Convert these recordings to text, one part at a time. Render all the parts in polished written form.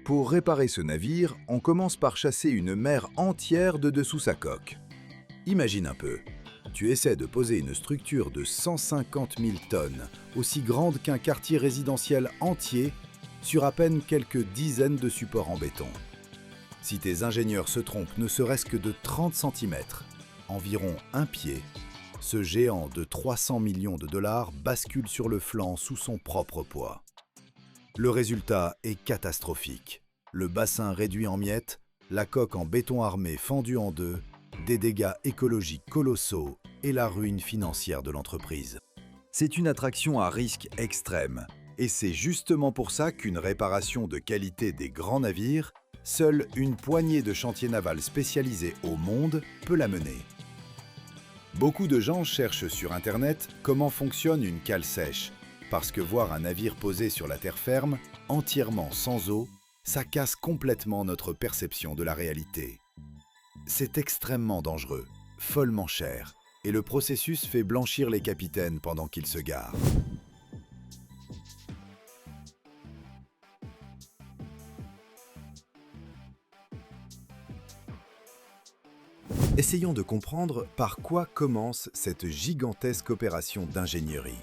Pour réparer ce navire, on commence par chasser une mer entière de dessous sa coque. Imagine un peu, tu essaies de poser une structure de 150 000 tonnes, aussi grande qu'un quartier résidentiel entier, sur à peine quelques dizaines de supports en béton. Si tes ingénieurs se trompent ne serait-ce que de 30 cm, environ un pied, ce géant de 300 millions de dollars bascule sur le flanc sous son propre poids. Le résultat est catastrophique. Le bassin réduit en miettes, la coque en béton armé fendue en deux, des dégâts écologiques colossaux et la ruine financière de l'entreprise. C'est une attraction à risque extrême. Et c'est justement pour ça qu'une réparation de qualité des grands navires, seule une poignée de chantiers navals spécialisés au monde peut la mener. Beaucoup de gens cherchent sur Internet comment fonctionne une cale sèche, parce que voir un navire posé sur la terre ferme, entièrement sans eau, ça casse complètement notre perception de la réalité. C'est extrêmement dangereux, follement cher, et le processus fait blanchir les capitaines pendant qu'ils se garent. Essayons de comprendre par quoi commence cette gigantesque opération d'ingénierie.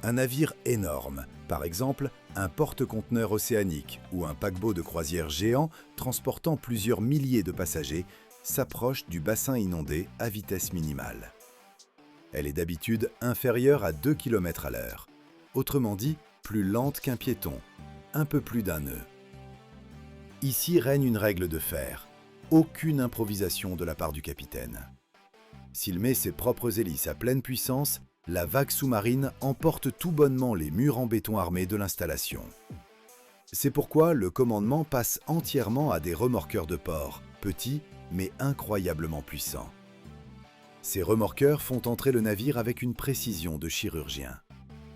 Un navire énorme, par exemple un porte-conteneurs océanique ou un paquebot de croisière géant transportant plusieurs milliers de passagers, s'approche du bassin inondé à vitesse minimale. Elle est d'habitude inférieure à 2 km à l'heure, autrement dit plus lente qu'un piéton, un peu plus d'un nœud. Ici règne une règle de fer. Aucune improvisation de la part du capitaine. S'il met ses propres hélices à pleine puissance, la vague sous-marine emporte tout bonnement les murs en béton armé de l'installation. C'est pourquoi le commandement passe entièrement à des remorqueurs de port, petits mais incroyablement puissants. Ces remorqueurs font entrer le navire avec une précision de chirurgien.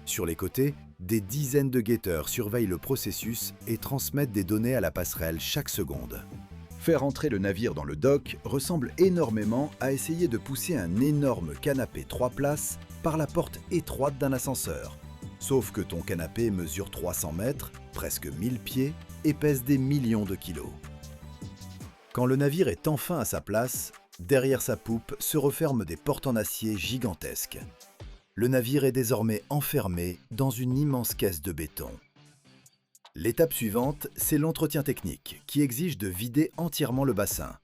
Sur les côtés, des dizaines de guetteurs surveillent le processus et transmettent des données à la passerelle chaque seconde. Faire entrer le navire dans le dock ressemble énormément à essayer de pousser un énorme canapé 3 places par la porte étroite d'un ascenseur. Sauf que ton canapé mesure 300 mètres, presque 1000 pieds, et pèse des millions de kilos. Quand le navire est enfin à sa place, derrière sa poupe se referment des portes en acier gigantesques. Le navire est désormais enfermé dans une immense caisse de béton. L'étape suivante, c'est l'entretien technique, qui exige de vider entièrement le bassin.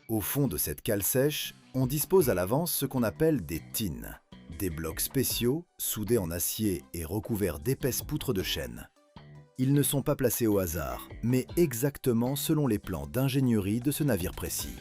Au fond de cette cale sèche, on dispose à l'avance ce qu'on appelle des tines, des blocs spéciaux, soudés en acier et recouverts d'épaisses poutres de chêne. Ils ne sont pas placés au hasard, mais exactement selon les plans d'ingénierie de ce navire précis.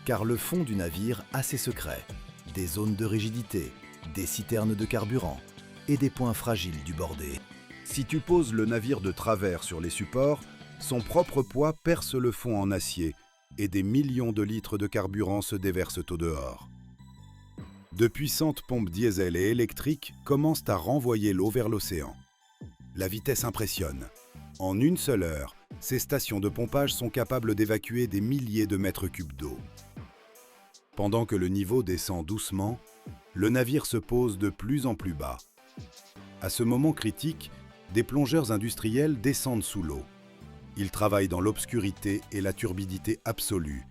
Car le fond du navire a ses secrets, des zones de rigidité, des citernes de carburant et des points fragiles du bordé. Si tu poses le navire de travers sur les supports, son propre poids perce le fond en acier et des millions de litres de carburant se déversent au dehors. De puissantes pompes diesel et électriques commencent à renvoyer l'eau vers l'océan. La vitesse impressionne. En une seule heure, ces stations de pompage sont capables d'évacuer des milliers de mètres cubes d'eau. Pendant que le niveau descend doucement, le navire se pose de plus en plus bas. À ce moment critique, des plongeurs industriels descendent sous l'eau. Ils travaillent dans l'obscurité et la turbidité absolue,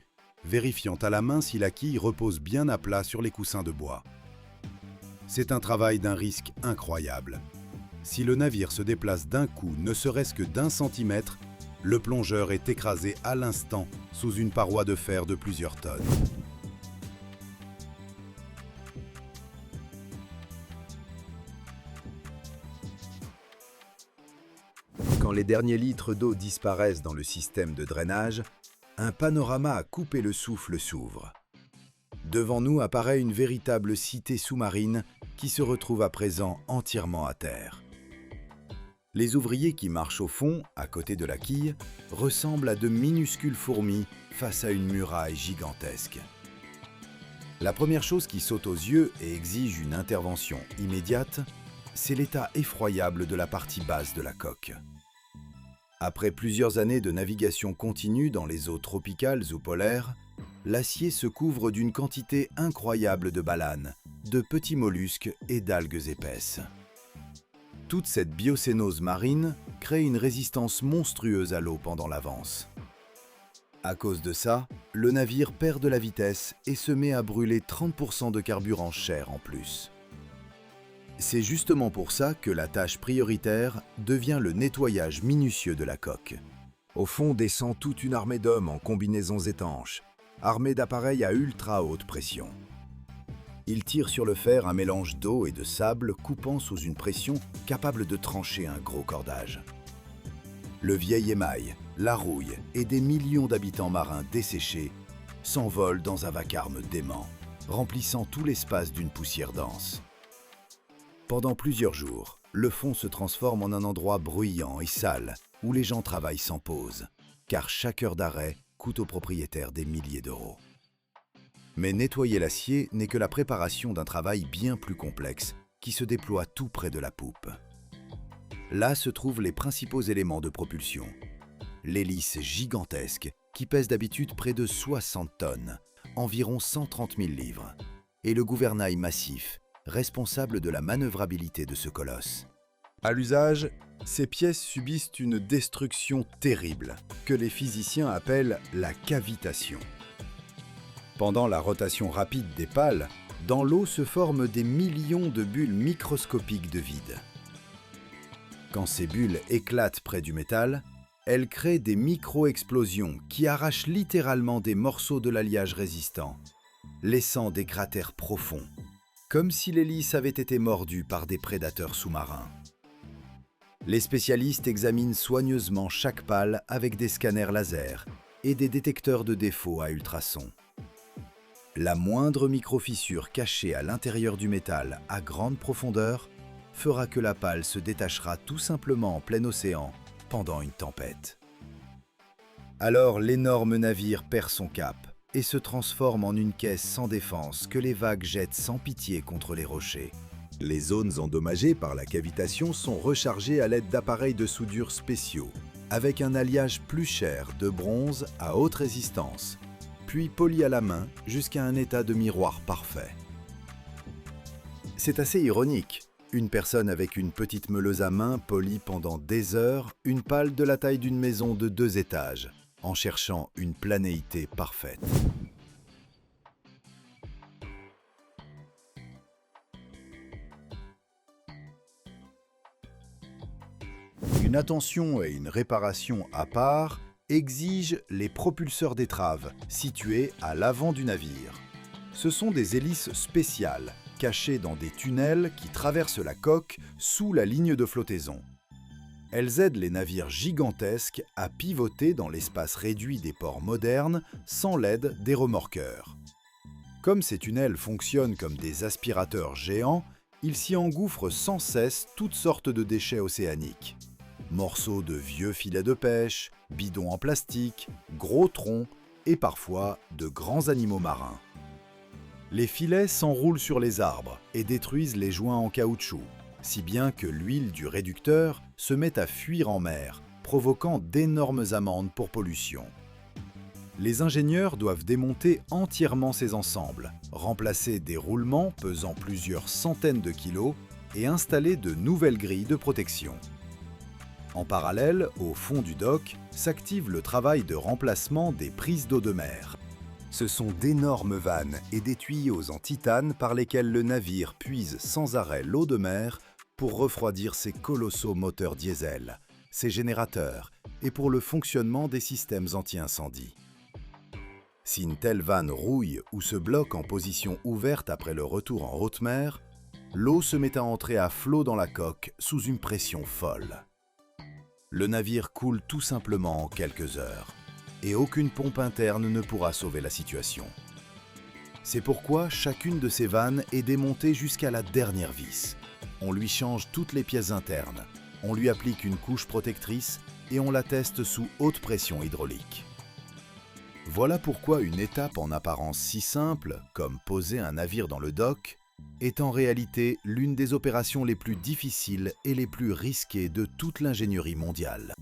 vérifiant à la main si la quille repose bien à plat sur les coussins de bois. C'est un travail d'un risque incroyable. Si le navire se déplace d'un coup, ne serait-ce que d'1 centimètre, le plongeur est écrasé à l'instant sous une paroi de fer de plusieurs tonnes. Quand les derniers litres d'eau disparaissent dans le système de drainage, un panorama à couper le souffle s'ouvre. Devant nous apparaît une véritable cité sous-marine qui se retrouve à présent entièrement à terre. Les ouvriers qui marchent au fond, à côté de la quille, ressemblent à de minuscules fourmis face à une muraille gigantesque. La première chose qui saute aux yeux et exige une intervention immédiate, c'est l'état effroyable de la partie basse de la coque. Après plusieurs années de navigation continue dans les eaux tropicales ou polaires, l'acier se couvre d'une quantité incroyable de balanes, de petits mollusques et d'algues épaisses. Toute cette biocénose marine, crée une résistance monstrueuse à l'eau pendant l'avance. À cause de ça, le navire perd de la vitesse et se met à brûler 30% de carburant cher en plus. C'est justement pour ça que la tâche prioritaire devient le nettoyage minutieux de la coque. Au fond descend toute une armée d'hommes en combinaisons étanches, armés d'appareils à ultra haute pression. Ils tirent sur le fer un mélange d'eau et de sable coupant sous une pression capable de trancher un gros cordage. Le vieil émail, la rouille et des millions d'habitants marins desséchés s'envolent dans un vacarme dément, remplissant tout l'espace d'une poussière dense. Pendant plusieurs jours, le fond se transforme en un endroit bruyant et sale où les gens travaillent sans pause, car chaque heure d'arrêt coûte aux propriétaires des milliers d'euros. Mais nettoyer l'acier n'est que la préparation d'un travail bien plus complexe qui se déploie tout près de la poupe. Là se trouvent les principaux éléments de propulsion. L'hélice gigantesque qui pèse d'habitude près de 60 tonnes, environ 130 000 livres, et le gouvernail massif, responsable de la manœuvrabilité de ce colosse. À l'usage, ces pièces subissent une destruction terrible, que les physiciens appellent la cavitation. Pendant la rotation rapide des pales, dans l'eau se forment des millions de bulles microscopiques de vide. Quand ces bulles éclatent près du métal, elles créent des micro-explosions qui arrachent littéralement des morceaux de l'alliage résistant, laissant des cratères profonds, comme si l'hélice avait été mordue par des prédateurs sous-marins. Les spécialistes examinent soigneusement chaque pale avec des scanners laser et des détecteurs de défauts à ultrasons. La moindre micro-fissure cachée à l'intérieur du métal à grande profondeur fera que la pale se détachera tout simplement en plein océan pendant une tempête. Alors l'énorme navire perd son cap et se transforme en une caisse sans défense que les vagues jettent sans pitié contre les rochers. Les zones endommagées par la cavitation sont rechargées à l'aide d'appareils de soudure spéciaux, avec un alliage plus cher de bronze à haute résistance, puis poli à la main jusqu'à un état de miroir parfait. C'est assez ironique. Une personne avec une petite meuleuse à main polit pendant des heures une pale de la taille d'une maison de 2 étages, en cherchant une planéité parfaite. Une attention et une réparation à part exigent les propulseurs d'étrave, situés à l'avant du navire. Ce sont des hélices spéciales, cachées dans des tunnels qui traversent la coque sous la ligne de flottaison. Elles aident les navires gigantesques à pivoter dans l'espace réduit des ports modernes sans l'aide des remorqueurs. Comme ces tunnels fonctionnent comme des aspirateurs géants, ils s'y engouffrent sans cesse toutes sortes de déchets océaniques. Morceaux de vieux filets de pêche, bidons en plastique, gros troncs et parfois de grands animaux marins. Les filets s'enroulent sur les arbres et détruisent les joints en caoutchouc, si bien que l'huile du réducteur se met à fuir en mer, provoquant d'énormes amendes pour pollution. Les ingénieurs doivent démonter entièrement ces ensembles, remplacer des roulements pesant plusieurs centaines de kilos et installer de nouvelles grilles de protection. En parallèle, au fond du dock, s'active le travail de remplacement des prises d'eau de mer. Ce sont d'énormes vannes et des tuyaux en titane par lesquels le navire puise sans arrêt l'eau de mer pour refroidir ses colossaux moteurs diesel, ses générateurs et pour le fonctionnement des systèmes anti-incendie. Si une telle vanne rouille ou se bloque en position ouverte après le retour en haute mer, l'eau se met à entrer à flot dans la coque sous une pression folle. Le navire coule tout simplement en quelques heures, et aucune pompe interne ne pourra sauver la situation. C'est pourquoi chacune de ces vannes est démontée jusqu'à la dernière vis. On lui change toutes les pièces internes, on lui applique une couche protectrice et on la teste sous haute pression hydraulique. Voilà pourquoi une étape en apparence si simple, comme poser un navire dans le dock, est en réalité l'une des opérations les plus difficiles et les plus risquées de toute l'ingénierie mondiale.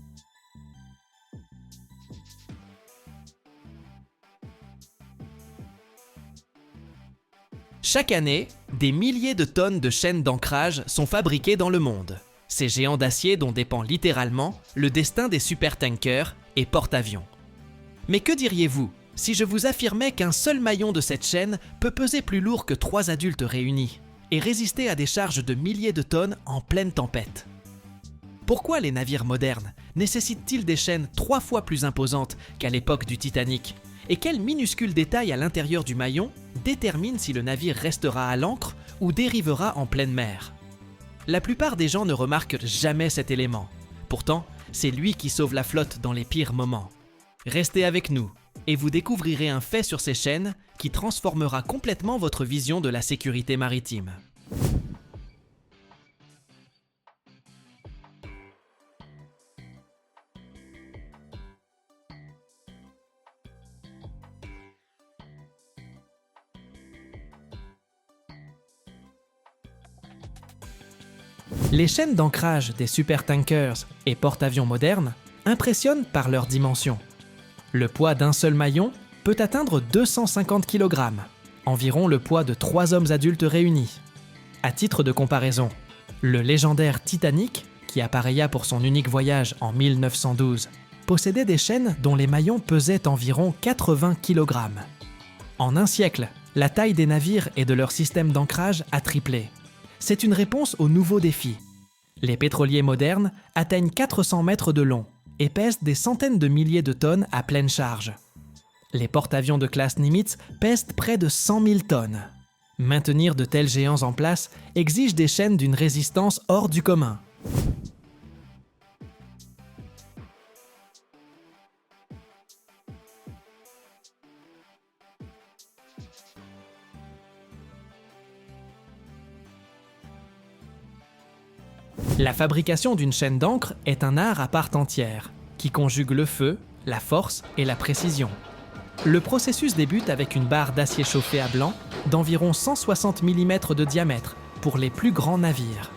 Chaque année, des milliers de tonnes de chaînes d'ancrage sont fabriquées dans le monde. ces géants d'acier dont dépend littéralement le destin des supertankers et porte-avions. Mais que diriez-vous si je vous affirmais qu'un seul maillon de cette chaîne peut peser plus lourd que 3 adultes réunis et résister à des charges de milliers de tonnes en pleine tempête? Pourquoi les navires modernes nécessitent-ils des chaînes 3 fois plus imposantes qu'à l'époque du Titanic? Et quel minuscule détail à l'intérieur du maillon détermine si le navire restera à l'ancre ou dérivera en pleine mer? La plupart des gens ne remarquent jamais cet élément. Pourtant, c'est lui qui sauve la flotte dans les pires moments. Restez avec nous et vous découvrirez un fait sur ces chaînes qui transformera complètement votre vision de la sécurité maritime. Les chaînes d'ancrage des supertankers et porte-avions modernes impressionnent par leur dimension. Le poids d'un seul maillon peut atteindre 250 kg, environ le poids de 3 hommes adultes réunis. À titre de comparaison, le légendaire Titanic, qui appareilla pour son unique voyage en 1912, possédait des chaînes dont les maillons pesaient environ 80 kg. En un siècle, la taille des navires et de leur système d'ancrage a triplé. C'est une réponse au nouveau défi. Les pétroliers modernes atteignent 400 mètres de long et pèsent des centaines de milliers de tonnes à pleine charge. Les porte-avions de classe Nimitz pèsent près de 100 000 tonnes. Maintenir de tels géants en place exige des chaînes d'une résistance hors du commun. La fabrication d'une chaîne d'ancre est un art à part entière, qui conjugue le feu, la force et la précision. Le processus débute avec une barre d'acier chauffé à blanc d'environ 160 mm de diamètre pour les plus grands navires.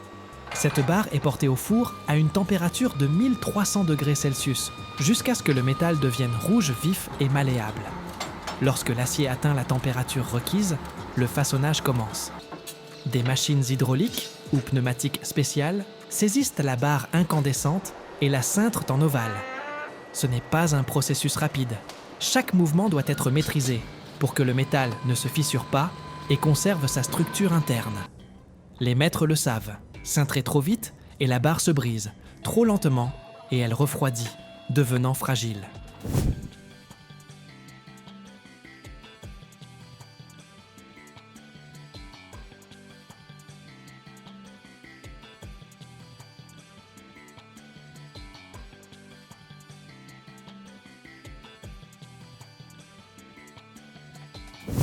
Cette barre est portée au four à une température de 1300 degrés Celsius, jusqu'à ce que le métal devienne rouge vif et malléable. Lorsque l'acier atteint la température requise, le façonnage commence. Des machines hydrauliques ou pneumatiques spéciales saisissent la barre incandescente et la cintrent en ovale. Ce n'est pas un processus rapide. Chaque mouvement doit être maîtrisé pour que le métal ne se fissure pas et conserve sa structure interne. Les maîtres le savent, cintrer trop vite et la barre se brise, trop lentement et elle refroidit, devenant fragile.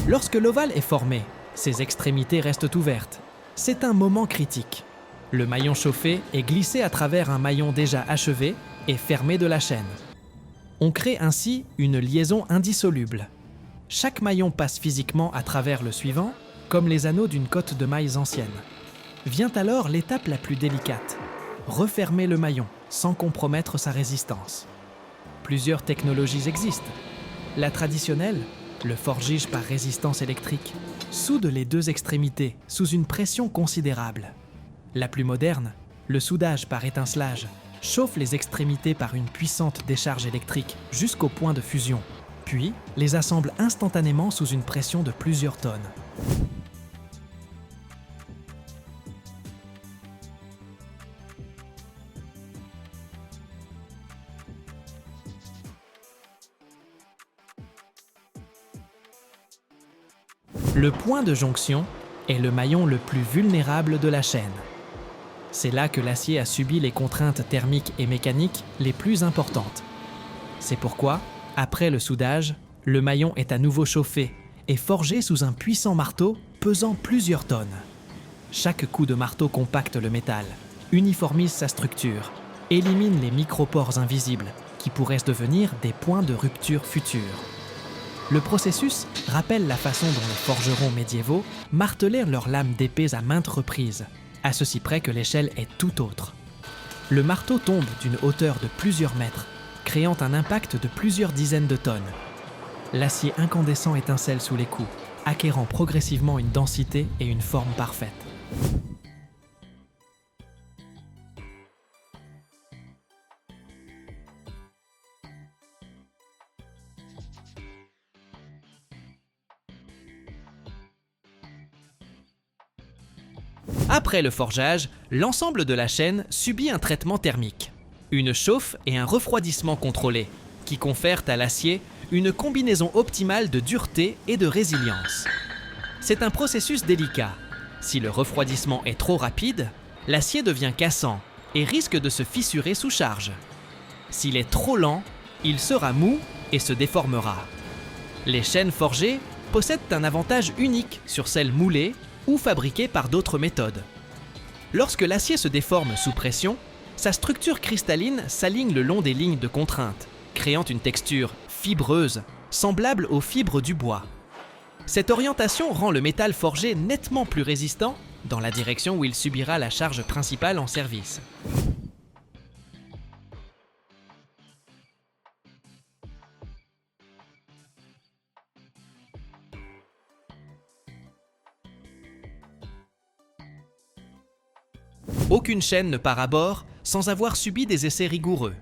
Lorsque l'ovale est formé, ses extrémités restent ouvertes. C'est un moment critique. Le maillon chauffé est glissé à travers un maillon déjà achevé et fermé de la chaîne. On crée ainsi une liaison indissoluble. Chaque maillon passe physiquement à travers le suivant, comme les anneaux d'une cotte de mailles ancienne. Vient alors l'étape la plus délicate, refermer le maillon sans compromettre sa résistance. Plusieurs technologies existent. La traditionnelle, le forgage par résistance électrique, soude les deux extrémités sous une pression considérable. La plus moderne, le soudage par étincelage, chauffe les extrémités par une puissante décharge électrique jusqu'au point de fusion, puis les assemble instantanément sous une pression de plusieurs tonnes. Le point de jonction est le maillon le plus vulnérable de la chaîne. C'est là que l'acier a subi les contraintes thermiques et mécaniques les plus importantes. C'est pourquoi, après le soudage, le maillon est à nouveau chauffé et forgé sous un puissant marteau pesant plusieurs tonnes. Chaque coup de marteau compacte le métal, uniformise sa structure, élimine les micropores invisibles qui pourraient devenir des points de rupture futurs. Le processus rappelle la façon dont les forgerons médiévaux martelèrent leurs lames d'épées à maintes reprises, à ceci près que l'échelle est tout autre. Le marteau tombe d'une hauteur de plusieurs mètres, créant un impact de plusieurs dizaines de tonnes. L'acier incandescent étincelle sous les coups, acquérant progressivement une densité et une forme parfaite. Après le forgeage, l'ensemble de la chaîne subit un traitement thermique, une chauffe et un refroidissement contrôlé, qui confèrent à l'acier une combinaison optimale de dureté et de résilience. C'est un processus délicat. Si le refroidissement est trop rapide, l'acier devient cassant et risque de se fissurer sous charge. S'il est trop lent, il sera mou et se déformera. Les chaînes forgées possèdent un avantage unique sur celles moulées ou fabriquées par d'autres méthodes. Lorsque l'acier se déforme sous pression, sa structure cristalline s'aligne le long des lignes de contrainte, créant une texture fibreuse, semblable aux fibres du bois. Cette orientation rend le métal forgé nettement plus résistant dans la direction où il subira la charge principale en service. Aucune chaîne ne part à bord sans avoir subi des essais rigoureux.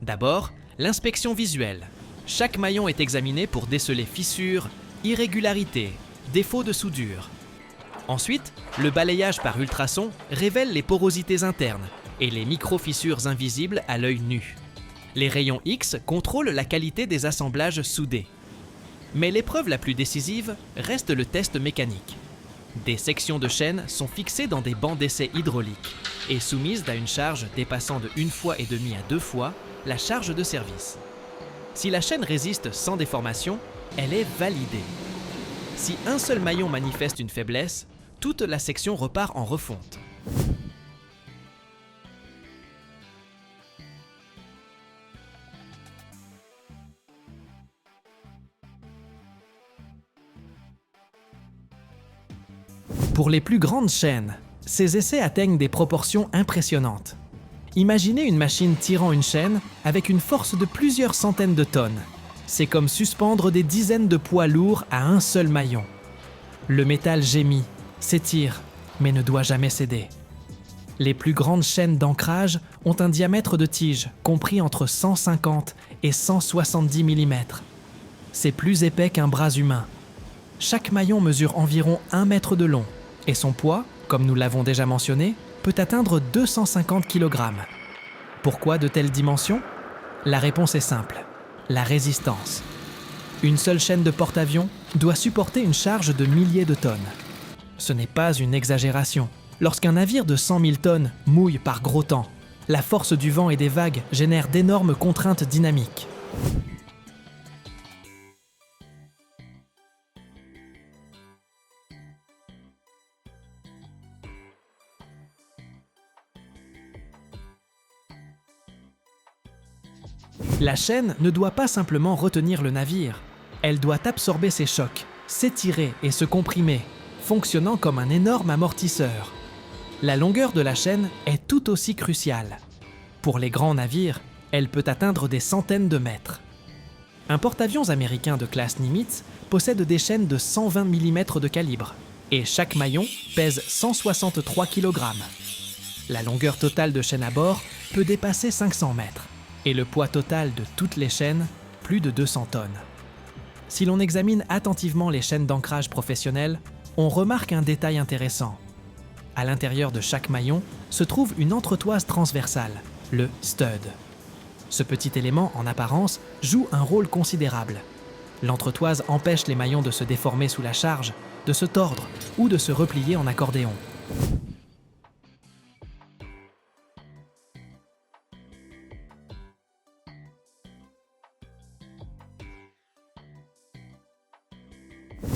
D'abord, l'inspection visuelle. Chaque maillon est examiné pour déceler fissures, irrégularités, défauts de soudure. Ensuite, le balayage par ultrasons révèle les porosités internes et les micro-fissures invisibles à l'œil nu. Les rayons X contrôlent la qualité des assemblages soudés. Mais l'épreuve la plus décisive reste le test mécanique. Des sections de chaîne sont fixées dans des bancs d'essai hydrauliques et soumises à une charge dépassant de 1,5 fois à 2 fois la charge de service. Si la chaîne résiste sans déformation, elle est validée. Si un seul maillon manifeste une faiblesse, toute la section repart en refonte. Pour les plus grandes chaînes, ces essais atteignent des proportions impressionnantes. Imaginez une machine tirant une chaîne avec une force de plusieurs centaines de tonnes. C'est comme suspendre des dizaines de poids lourds à un seul maillon. Le métal gémit, s'étire, mais ne doit jamais céder. Les plus grandes chaînes d'ancrage ont un diamètre de tige compris entre 150 et 170 mm. C'est plus épais qu'un bras humain. Chaque maillon mesure environ 1 mètre de long et son poids, comme nous l'avons déjà mentionné, peut atteindre 250 kg. Pourquoi de telles dimensions? La réponse est simple, la résistance. Une seule chaîne de porte-avions doit supporter une charge de milliers de tonnes. Ce n'est pas une exagération. Lorsqu'un navire de 100 000 tonnes mouille par gros temps, la force du vent et des vagues génère d'énormes contraintes dynamiques. La chaîne ne doit pas simplement retenir le navire, elle doit absorber ces chocs, s'étirer et se comprimer, fonctionnant comme un énorme amortisseur. La longueur de la chaîne est tout aussi cruciale. Pour les grands navires, elle peut atteindre des centaines de mètres. Un porte-avions américain de classe Nimitz possède des chaînes de 120 mm de calibre, et chaque maillon pèse 163 kg. La longueur totale de chaîne à bord peut dépasser 500 mètres. Et le poids total de toutes les chaînes, plus de 200 tonnes. Si l'on examine attentivement les chaînes d'ancrage professionnelles, on remarque un détail intéressant. À l'intérieur de chaque maillon se trouve une entretoise transversale, le stud. Ce petit élément, en apparence, joue un rôle considérable. L'entretoise empêche les maillons de se déformer sous la charge, de se tordre ou de se replier en accordéon.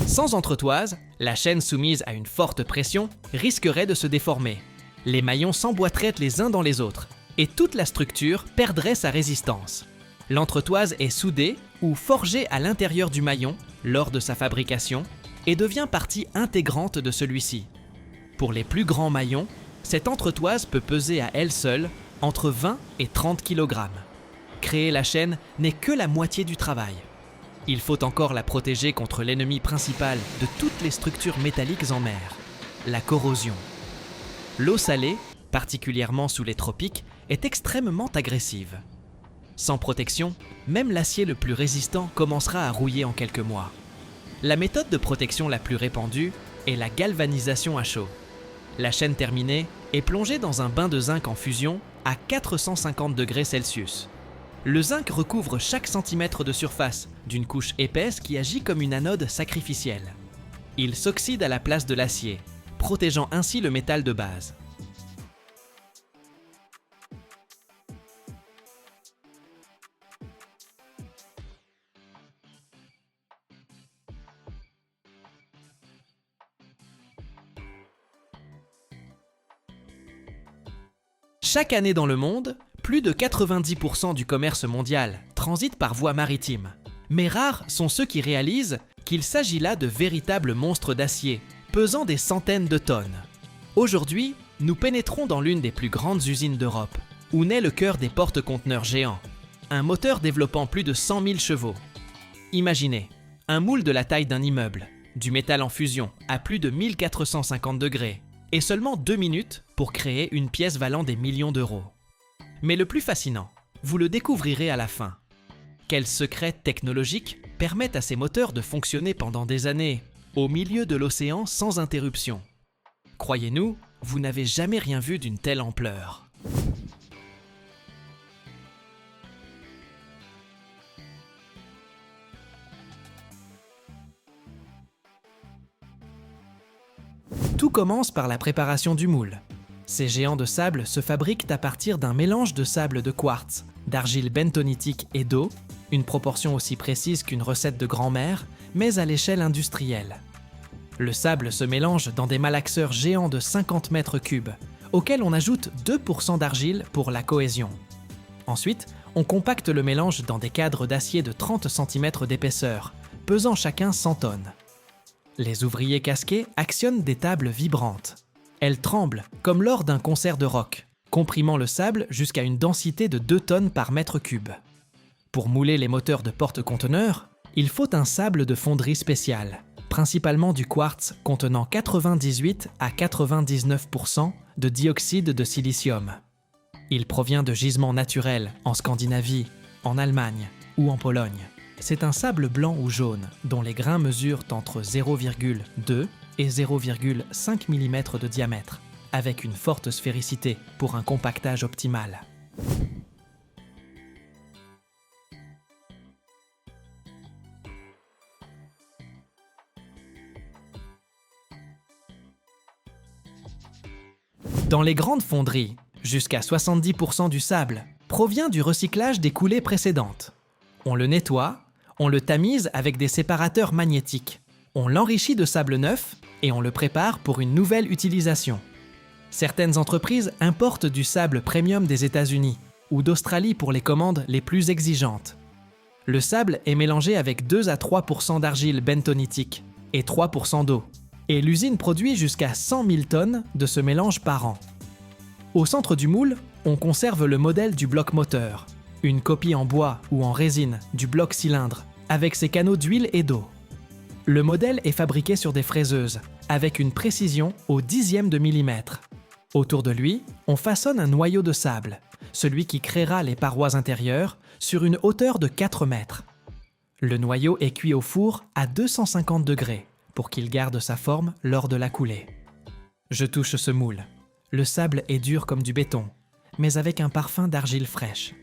Sans entretoise, la chaîne soumise à une forte pression risquerait de se déformer. Les maillons s'emboîteraient les uns dans les autres et toute la structure perdrait sa résistance. L'entretoise est soudée ou forgée à l'intérieur du maillon lors de sa fabrication et devient partie intégrante de celui-ci. Pour les plus grands maillons, cette entretoise peut peser à elle seule entre 20 et 30 kg. Créer la chaîne n'est que la moitié du travail. Il faut encore la protéger contre l'ennemi principal de toutes les structures métalliques en mer, la corrosion. L'eau salée, particulièrement sous les tropiques, est extrêmement agressive. Sans protection, même l'acier le plus résistant commencera à rouiller en quelques mois. La méthode de protection la plus répandue est la galvanisation à chaud. La chaîne terminée est plongée dans un bain de zinc en fusion à 450 degrés Celsius. Le zinc recouvre chaque centimètre de surface d'une couche épaisse qui agit comme une anode sacrificielle. Il s'oxyde à la place de l'acier, protégeant ainsi le métal de base. Chaque année dans le monde, plus de 90% du commerce mondial transite par voie maritime. Mais rares sont ceux qui réalisent qu'il s'agit là de véritables monstres d'acier, pesant des centaines de tonnes. Aujourd'hui, nous pénétrons dans l'une des plus grandes usines d'Europe, où naît le cœur des porte-conteneurs géants, un moteur développant plus de 100 000 chevaux. Imaginez, un moule de la taille d'un immeuble, du métal en fusion à plus de 1450 degrés, et seulement 2 minutes pour créer une pièce valant des millions d'euros. Mais le plus fascinant, vous le découvrirez à la fin. Quels secrets technologiques permettent à ces moteurs de fonctionner pendant des années, au milieu de l'océan sans interruption? Croyez-nous, vous n'avez jamais rien vu d'une telle ampleur. Tout commence par la préparation du moule. Ces géants de sable se fabriquent à partir d'un mélange de sable de quartz, d'argile bentonitique et d'eau, une proportion aussi précise qu'une recette de grand-mère, mais à l'échelle industrielle. Le sable se mélange dans des malaxeurs géants de 50 mètres cubes, auxquels on ajoute 2% d'argile pour la cohésion. Ensuite, on compacte le mélange dans des cadres d'acier de 30 cm d'épaisseur, pesant chacun 100 tonnes. Les ouvriers casqués actionnent des tables vibrantes. Elles tremblent comme lors d'un concert de rock, comprimant le sable jusqu'à une densité de 2 tonnes par mètre cube. Pour mouler les moteurs de porte-conteneurs, il faut un sable de fonderie spécial, principalement du quartz contenant 98 à 99% de dioxyde de silicium. Il provient de gisements naturels en Scandinavie, en Allemagne ou en Pologne. C'est un sable blanc ou jaune dont les grains mesurent entre 0,2 et 0,5 mm de diamètre, avec une forte sphéricité pour un compactage optimal. Dans les grandes fonderies, jusqu'à 70% du sable provient du recyclage des coulées précédentes. On le nettoie, on le tamise avec des séparateurs magnétiques, on l'enrichit de sable neuf et on le prépare pour une nouvelle utilisation. Certaines entreprises importent du sable premium des États-Unis ou d'Australie pour les commandes les plus exigeantes. Le sable est mélangé avec 2 à 3% d'argile bentonitique et 3% d'eau, et l'usine produit jusqu'à 100 000 tonnes de ce mélange par an. Au centre du moule, on conserve le modèle du bloc moteur, une copie en bois ou en résine du bloc cylindre, avec ses canaux d'huile et d'eau. Le modèle est fabriqué sur des fraiseuses, avec une précision au dixième de millimètre. Autour de lui, on façonne un noyau de sable, celui qui créera les parois intérieures, sur une hauteur de 4 mètres. Le noyau est cuit au four à 250 degrés, pour qu'il garde sa forme lors de la coulée. Je touche ce moule. Le sable est dur comme du béton, mais avec un parfum d'argile fraîche.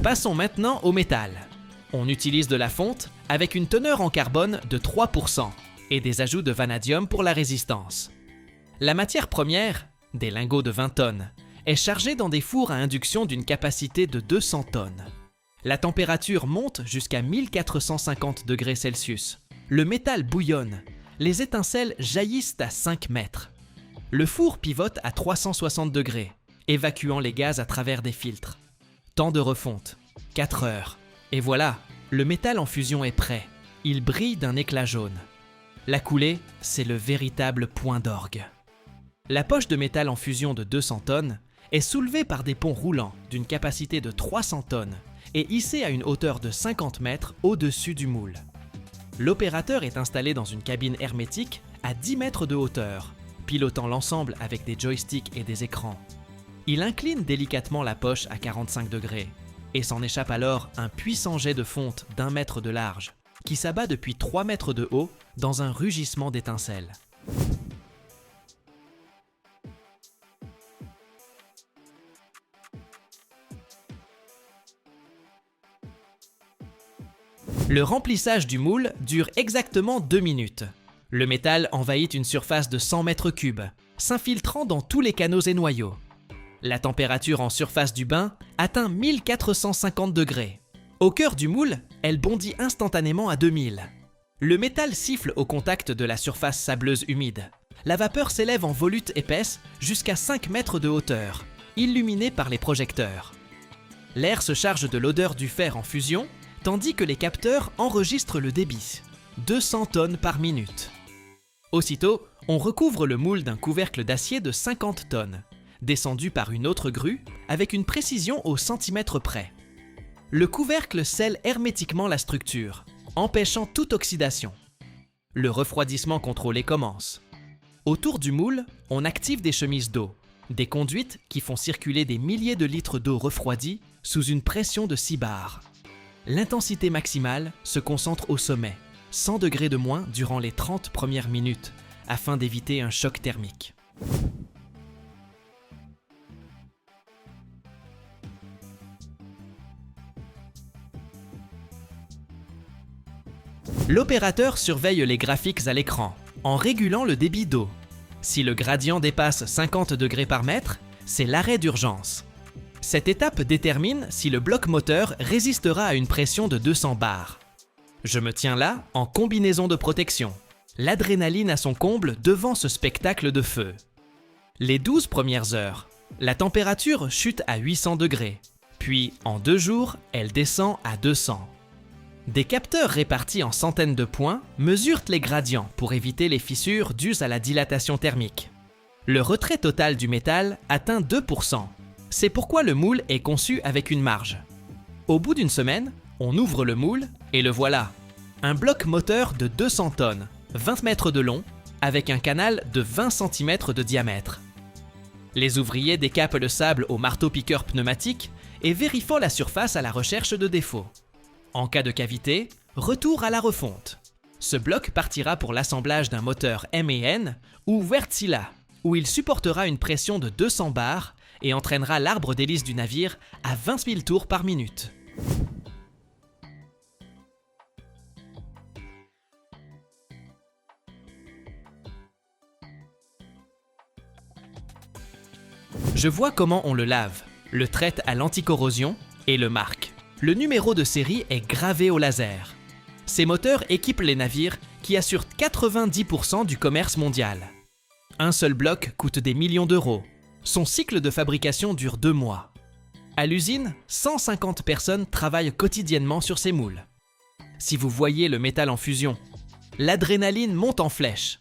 Passons maintenant au métal. On utilise de la fonte avec une teneur en carbone de 3% et des ajouts de vanadium pour la résistance. La matière première, des lingots de 20 tonnes, est chargée dans des fours à induction d'une capacité de 200 tonnes. La température monte jusqu'à 1450 degrés Celsius. Le métal bouillonne. Les étincelles jaillissent à 5 mètres. Le four pivote à 360 degrés, évacuant les gaz à travers des filtres. Temps de refonte, 4 heures. Et voilà, le métal en fusion est prêt. Il brille d'un éclat jaune. La coulée, c'est le véritable point d'orgue. La poche de métal en fusion de 200 tonnes est soulevée par des ponts roulants d'une capacité de 300 tonnes et hissée à une hauteur de 50 mètres au-dessus du moule. L'opérateur est installé dans une cabine hermétique à 10 mètres de hauteur, pilotant l'ensemble avec des joysticks et des écrans. Il incline délicatement la poche à 45 degrés et s'en échappe alors un puissant jet de fonte d'1 mètre de large, qui s'abat depuis 3 mètres de haut dans un rugissement d'étincelles. Le remplissage du moule dure exactement 2 minutes. Le métal envahit une surface de 100 mètres cubes, s'infiltrant dans tous les canaux et noyaux. La température en surface du bain atteint 1450 degrés. Au cœur du moule, elle bondit instantanément à 2000. Le métal siffle au contact de la surface sableuse humide. La vapeur s'élève en volutes épaisses jusqu'à 5 mètres de hauteur, illuminée par les projecteurs. L'air se charge de l'odeur du fer en fusion, tandis que les capteurs enregistrent le débit, 200 tonnes par minute. Aussitôt, on recouvre le moule d'un couvercle d'acier de 50 tonnes, descendu par une autre grue avec une précision au centimètre près. Le couvercle scelle hermétiquement la structure, empêchant toute oxydation. Le refroidissement contrôlé commence. Autour du moule, on active des chemises d'eau, des conduites qui font circuler des milliers de litres d'eau refroidie sous une pression de 6 bars. L'intensité maximale se concentre au sommet, 100 degrés de moins durant les 30 premières minutes, afin d'éviter un choc thermique. L'opérateur surveille les graphiques à l'écran, en régulant le débit d'eau. Si le gradient dépasse 50 degrés par mètre, c'est l'arrêt d'urgence. Cette étape détermine si le bloc moteur résistera à une pression de 200 bars. Je me tiens là en combinaison de protection. L'adrénaline à son comble devant ce spectacle de feu. Les 12 premières heures, la température chute à 800 degrés. Puis, en 2 jours, elle descend à 200. Des capteurs répartis en centaines de points mesurent les gradients pour éviter les fissures dues à la dilatation thermique. Le retrait total du métal atteint 2%. C'est pourquoi le moule est conçu avec une marge. Au bout d'une semaine, on ouvre le moule et le voilà. Un bloc moteur de 200 tonnes, 20 mètres de long, avec un canal de 20 cm de diamètre. Les ouvriers décapent le sable au marteau-piqueur pneumatique et vérifient la surface à la recherche de défauts. En cas de cavité, retour à la refonte. Ce bloc partira pour l'assemblage d'un moteur MAN ou Wärtsilä, où il supportera une pression de 200 bars et entraînera l'arbre d'hélice du navire à 20 000 tours par minute. Je vois comment on le lave, le traite à l'anticorrosion et le marque. Le numéro de série est gravé au laser. Ces moteurs équipent les navires qui assurent 90% du commerce mondial. Un seul bloc coûte des millions d'euros. Son cycle de fabrication dure 2 mois. À l'usine, 150 personnes travaillent quotidiennement sur ces moules. Si vous voyez le métal en fusion, l'adrénaline monte en flèche.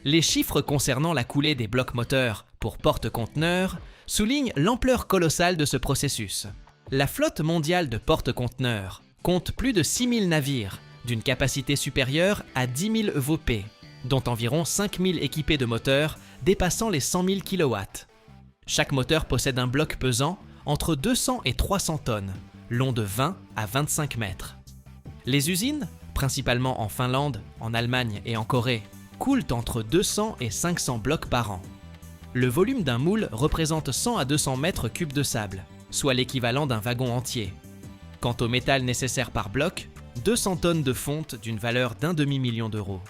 Les chiffres concernant la coulée des blocs moteurs pour porte-conteneurs soulignent l'ampleur colossale de ce processus. La flotte mondiale de porte-conteneurs compte plus de 6000 navires, d'une capacité supérieure à 10 000 EVP, dont environ 5000 équipés de moteurs dépassant les 100 000 kW. Chaque moteur possède un bloc pesant entre 200 et 300 tonnes, long de 20 à 25 mètres. Les usines, principalement en Finlande, en Allemagne et en Corée, coulent entre 200 et 500 blocs par an. Le volume d'un moule représente 100 à 200 mètres cubes de sable, soit l'équivalent d'un wagon entier. Quant au métal nécessaire par bloc, 200 tonnes de fonte d'une valeur d'1 demi-million d'euros.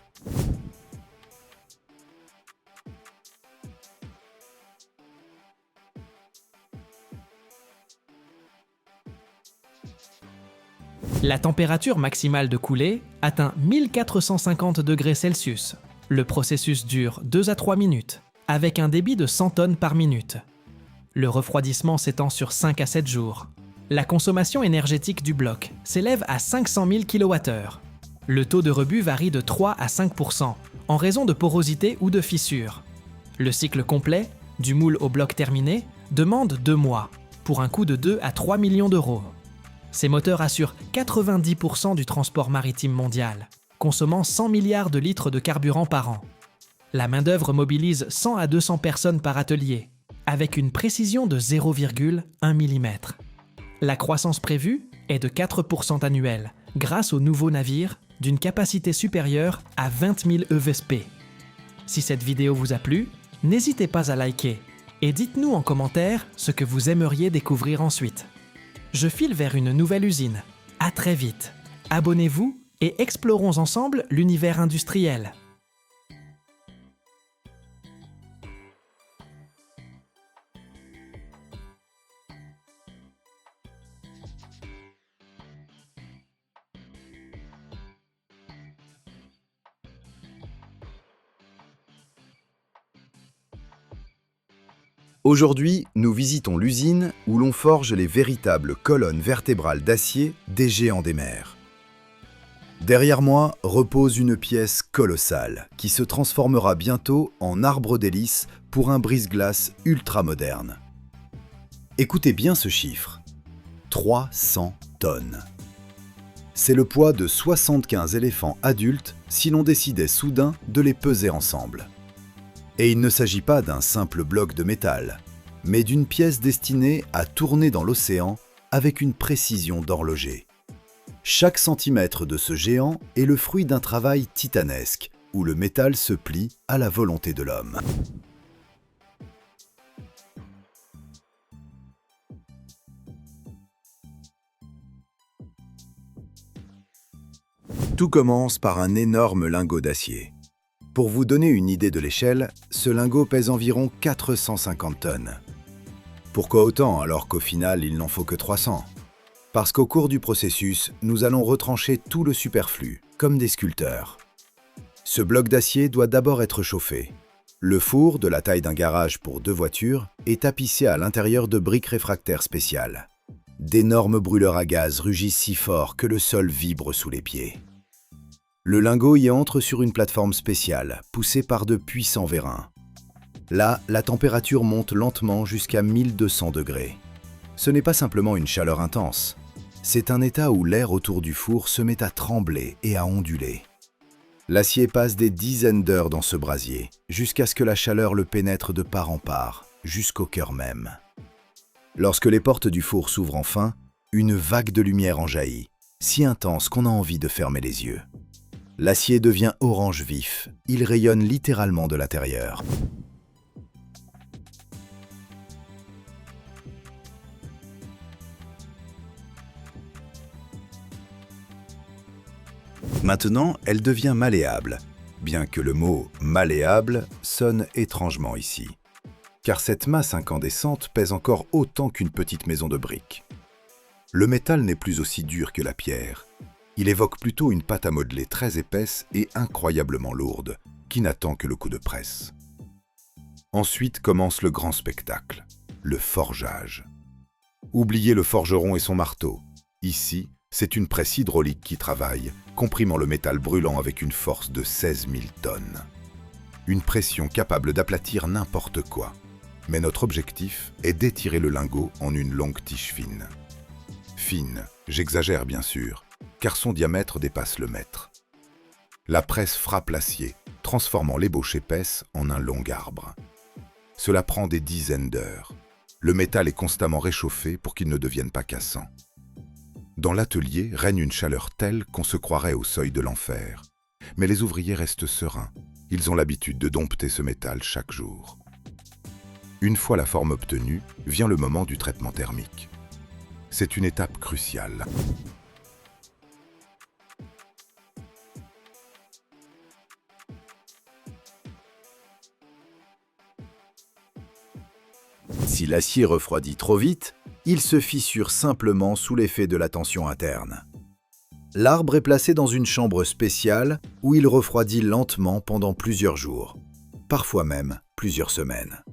La température maximale de coulée atteint 1450 degrés Celsius. Le processus dure 2 à 3 minutes, avec un débit de 100 tonnes par minute. Le refroidissement s'étend sur 5 à 7 jours. La consommation énergétique du bloc s'élève à 500 000 kWh. Le taux de rebut varie de 3 à 5% en raison de porosité ou de fissures. Le cycle complet, du moule au bloc terminé, demande 2 mois, pour un coût de 2 à 3 millions d'euros. Ces moteurs assurent 90% du transport maritime mondial, consommant 100 milliards de litres de carburant par an. La main-d'œuvre mobilise 100 à 200 personnes par atelier, avec une précision de 0,1 mm. La croissance prévue est de 4% annuelle, grâce au nouveau navire d'une capacité supérieure à 20 000 EVSP. Si cette vidéo vous a plu, n'hésitez pas à liker et dites-nous en commentaire ce que vous aimeriez découvrir ensuite. Je file vers une nouvelle usine. À très vite. Abonnez-vous et explorons ensemble l'univers industriel. Aujourd'hui, nous visitons l'usine où l'on forge les véritables colonnes vertébrales d'acier des géants des mers. Derrière moi repose une pièce colossale qui se transformera bientôt en arbre d'hélice pour un brise-glace ultra moderne. Écoutez bien ce chiffre, 300 tonnes. C'est le poids de 75 éléphants adultes si l'on décidait soudain de les peser ensemble. Et il ne s'agit pas d'un simple bloc de métal, mais d'une pièce destinée à tourner dans l'océan avec une précision d'horloger. Chaque centimètre de ce géant est le fruit d'un travail titanesque, où le métal se plie à la volonté de l'homme. Tout commence par un énorme lingot d'acier. Pour vous donner une idée de l'échelle, ce lingot pèse environ 450 tonnes. Pourquoi autant alors qu'au final il n'en faut que 300 ? Parce qu'au cours du processus, nous allons retrancher tout le superflu, comme des sculpteurs. Ce bloc d'acier doit d'abord être chauffé. Le four, de la taille d'un garage pour 2 voitures, est tapissé à l'intérieur de briques réfractaires spéciales. D'énormes brûleurs à gaz rugissent si fort que le sol vibre sous les pieds. Le lingot y entre sur une plateforme spéciale, poussée par de puissants vérins. Là, la température monte lentement jusqu'à 1200 degrés. Ce n'est pas simplement une chaleur intense, c'est un état où l'air autour du four se met à trembler et à onduler. L'acier passe des dizaines d'heures dans ce brasier, jusqu'à ce que la chaleur le pénètre de part en part, jusqu'au cœur même. Lorsque les portes du four s'ouvrent enfin, une vague de lumière en jaillit, si intense qu'on a envie de fermer les yeux. L'acier devient orange vif, il rayonne littéralement de l'intérieur. Maintenant, elle devient malléable, bien que le mot « malléable » sonne étrangement ici. Car cette masse incandescente pèse encore autant qu'une petite maison de briques. Le métal n'est plus aussi dur que la pierre. Il évoque plutôt une pâte à modeler très épaisse et incroyablement lourde, qui n'attend que le coup de presse. Ensuite commence le grand spectacle, le forgeage. Oubliez le forgeron et son marteau. Ici, c'est une presse hydraulique qui travaille, comprimant le métal brûlant avec une force de 16 000 tonnes. Une pression capable d'aplatir n'importe quoi. Mais notre objectif est d'étirer le lingot en une longue tige fine. Fine, j'exagère bien sûr, car son diamètre dépasse le mètre. La presse frappe l'acier, transformant l'ébauche épaisse en un long arbre. Cela prend des dizaines d'heures. Le métal est constamment réchauffé pour qu'il ne devienne pas cassant. Dans l'atelier règne une chaleur telle qu'on se croirait au seuil de l'enfer. Mais les ouvriers restent sereins. Ils ont l'habitude de dompter ce métal chaque jour. Une fois la forme obtenue, vient le moment du traitement thermique. C'est une étape cruciale. Si l'acier refroidit trop vite, il se fissure simplement sous l'effet de la tension interne. L'arbre est placé dans une chambre spéciale où il refroidit lentement pendant plusieurs jours, parfois même plusieurs semaines.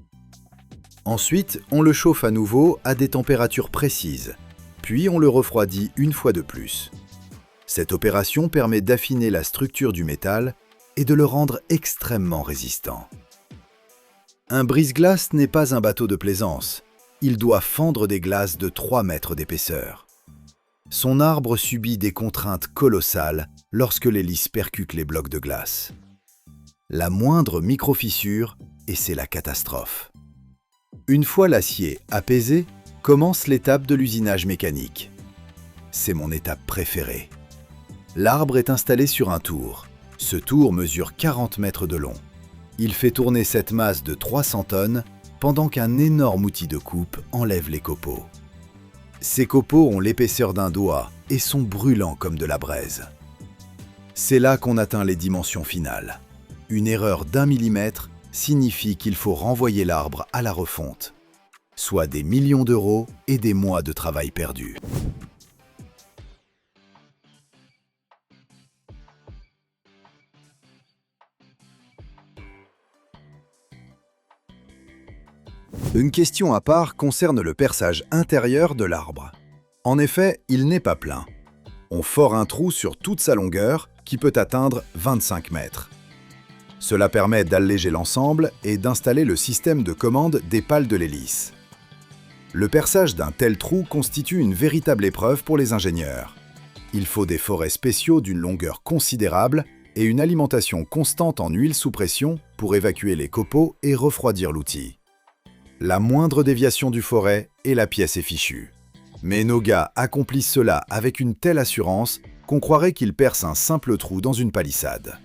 Ensuite, on le chauffe à nouveau à des températures précises, puis on le refroidit une fois de plus. Cette opération permet d'affiner la structure du métal et de le rendre extrêmement résistant. Un brise-glace n'est pas un bateau de plaisance. Il doit fendre des glaces de 3 mètres d'épaisseur. Son arbre subit des contraintes colossales lorsque l'hélice percute les blocs de glace. La moindre micro-fissure, et c'est la catastrophe. Une fois l'acier apaisé, commence l'étape de l'usinage mécanique. C'est mon étape préférée. L'arbre est installé sur un tour. Ce tour mesure 40 mètres de long. Il fait tourner cette masse de 300 tonnes pendant qu'un énorme outil de coupe enlève les copeaux. Ces copeaux ont l'épaisseur d'un doigt et sont brûlants comme de la braise. C'est là qu'on atteint les dimensions finales. Une erreur d'1 millimètre signifie qu'il faut renvoyer l'arbre à la refonte, soit des millions d'euros et des mois de travail perdus. Une question à part concerne le perçage intérieur de l'arbre. En effet, il n'est pas plein. On fore un trou sur toute sa longueur qui peut atteindre 25 mètres. Cela permet d'alléger l'ensemble et d'installer le système de commande des pales de l'hélice. Le perçage d'un tel trou constitue une véritable épreuve pour les ingénieurs. Il faut des forets spéciaux d'une longueur considérable et une alimentation constante en huile sous pression pour évacuer les copeaux et refroidir l'outil. La moindre déviation du forêt et la pièce est fichue. Mais nos gars accomplissent cela avec une telle assurance qu'on croirait qu'ils percent un simple trou dans une palissade.